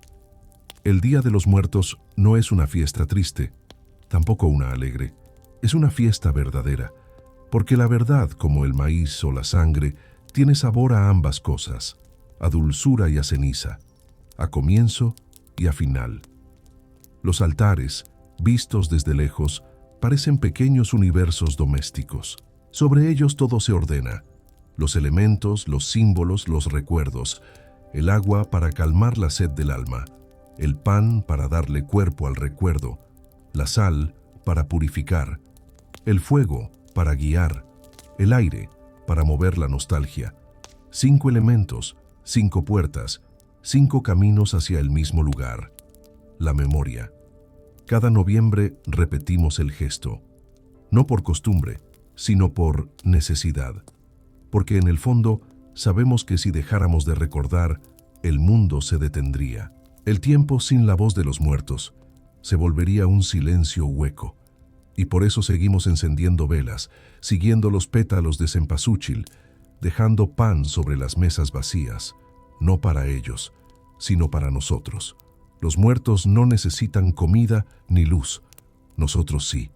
El Día de los Muertos no es una fiesta triste, tampoco una alegre, es una fiesta verdadera, porque la verdad, como el maíz o la sangre, tiene sabor a ambas cosas, a dulzura y a ceniza, a comienzo y a final. Los altares, vistos desde lejos, parecen pequeños universos domésticos. Sobre ellos todo se ordena, los elementos, los símbolos, los recuerdos, el agua para calmar la sed del alma, el pan para darle cuerpo al recuerdo, la sal para purificar, el fuego para guiar, el aire para mover la nostalgia. 5 elementos, 5 puertas, 5 caminos hacia el mismo lugar, la memoria. Cada noviembre repetimos el gesto, no por costumbre, sino por necesidad, porque en el fondo sabemos que si dejáramos de recordar, el mundo se detendría. El tiempo sin la voz de los muertos se volvería un silencio hueco, y por eso seguimos encendiendo velas, siguiendo los pétalos de cempasúchil, dejando pan sobre las mesas vacías, no para ellos, sino para nosotros. Los muertos no necesitan comida ni luz, nosotros sí.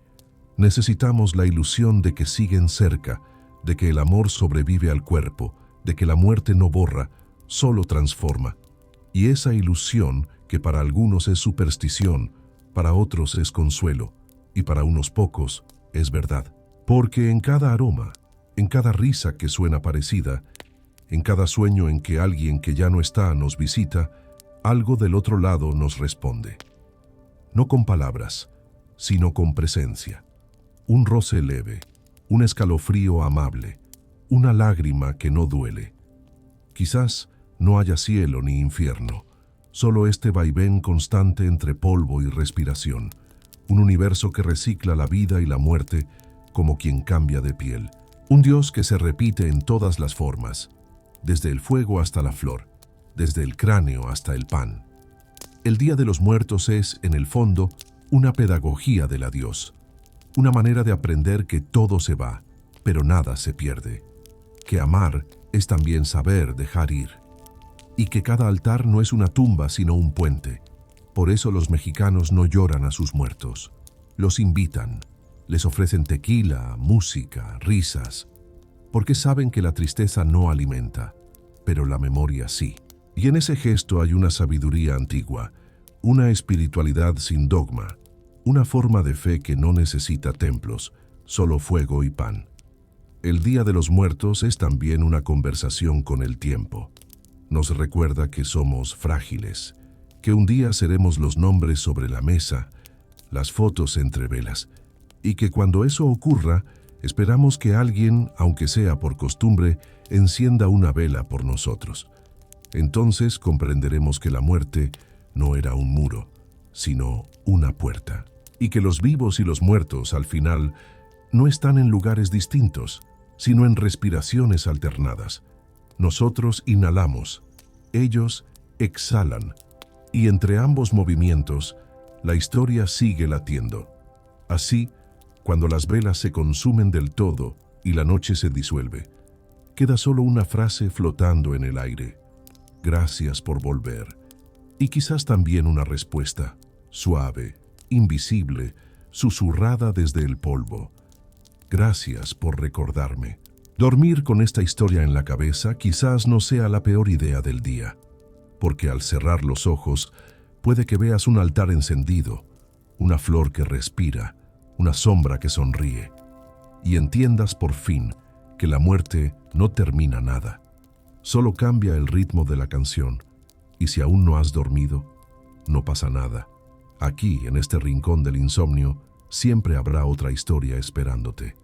Necesitamos la ilusión de que siguen cerca, de que el amor sobrevive al cuerpo, de que la muerte no borra, solo transforma. Y esa ilusión, que para algunos es superstición, para otros es consuelo, y para unos pocos es verdad. Porque en cada aroma, en cada risa que suena parecida, en cada sueño en que alguien que ya no está nos visita, algo del otro lado nos responde. No con palabras, sino con presencia. Un roce leve, un escalofrío amable, una lágrima que no duele. Quizás no haya cielo ni infierno, solo este vaivén constante entre polvo y respiración, un universo que recicla la vida y la muerte como quien cambia de piel. Un Dios que se repite en todas las formas, desde el fuego hasta la flor, desde el cráneo hasta el pan. El Día de los Muertos es, en el fondo, una pedagogía del adiós, una manera de aprender que todo se va, pero nada se pierde, que amar es también saber dejar ir, y que cada altar no es una tumba sino un puente. Por eso los mexicanos no lloran a sus muertos, los invitan, les ofrecen tequila, música, risas, porque saben que la tristeza no alimenta, pero la memoria sí. Y en ese gesto hay una sabiduría antigua, una espiritualidad sin dogma, una forma de fe que no necesita templos, solo fuego y pan. El Día de los Muertos es también una conversación con el tiempo. Nos recuerda que somos frágiles, que un día seremos los nombres sobre la mesa, las fotos entre velas, y que cuando eso ocurra, esperamos que alguien, aunque sea por costumbre, encienda una vela por nosotros. Entonces comprenderemos que la muerte no era un muro, sino una puerta, y que los vivos y los muertos, al final, no están en lugares distintos, sino en respiraciones alternadas. Nosotros inhalamos, ellos exhalan, y entre ambos movimientos, la historia sigue latiendo. Así, cuando las velas se consumen del todo y la noche se disuelve, queda solo una frase flotando en el aire. Gracias por volver. Y quizás también una respuesta, suave, invisible, susurrada desde el polvo. Gracias por recordarme. Dormir con esta historia en la cabeza quizás no sea la peor idea del día, porque al cerrar los ojos puede que veas un altar encendido, una flor que respira, una sombra que sonríe, y entiendas por fin que la muerte no termina nada. Solo cambia el ritmo de la canción, y si aún no has dormido, no pasa nada. Aquí, en este rincón del insomnio, siempre habrá otra historia esperándote.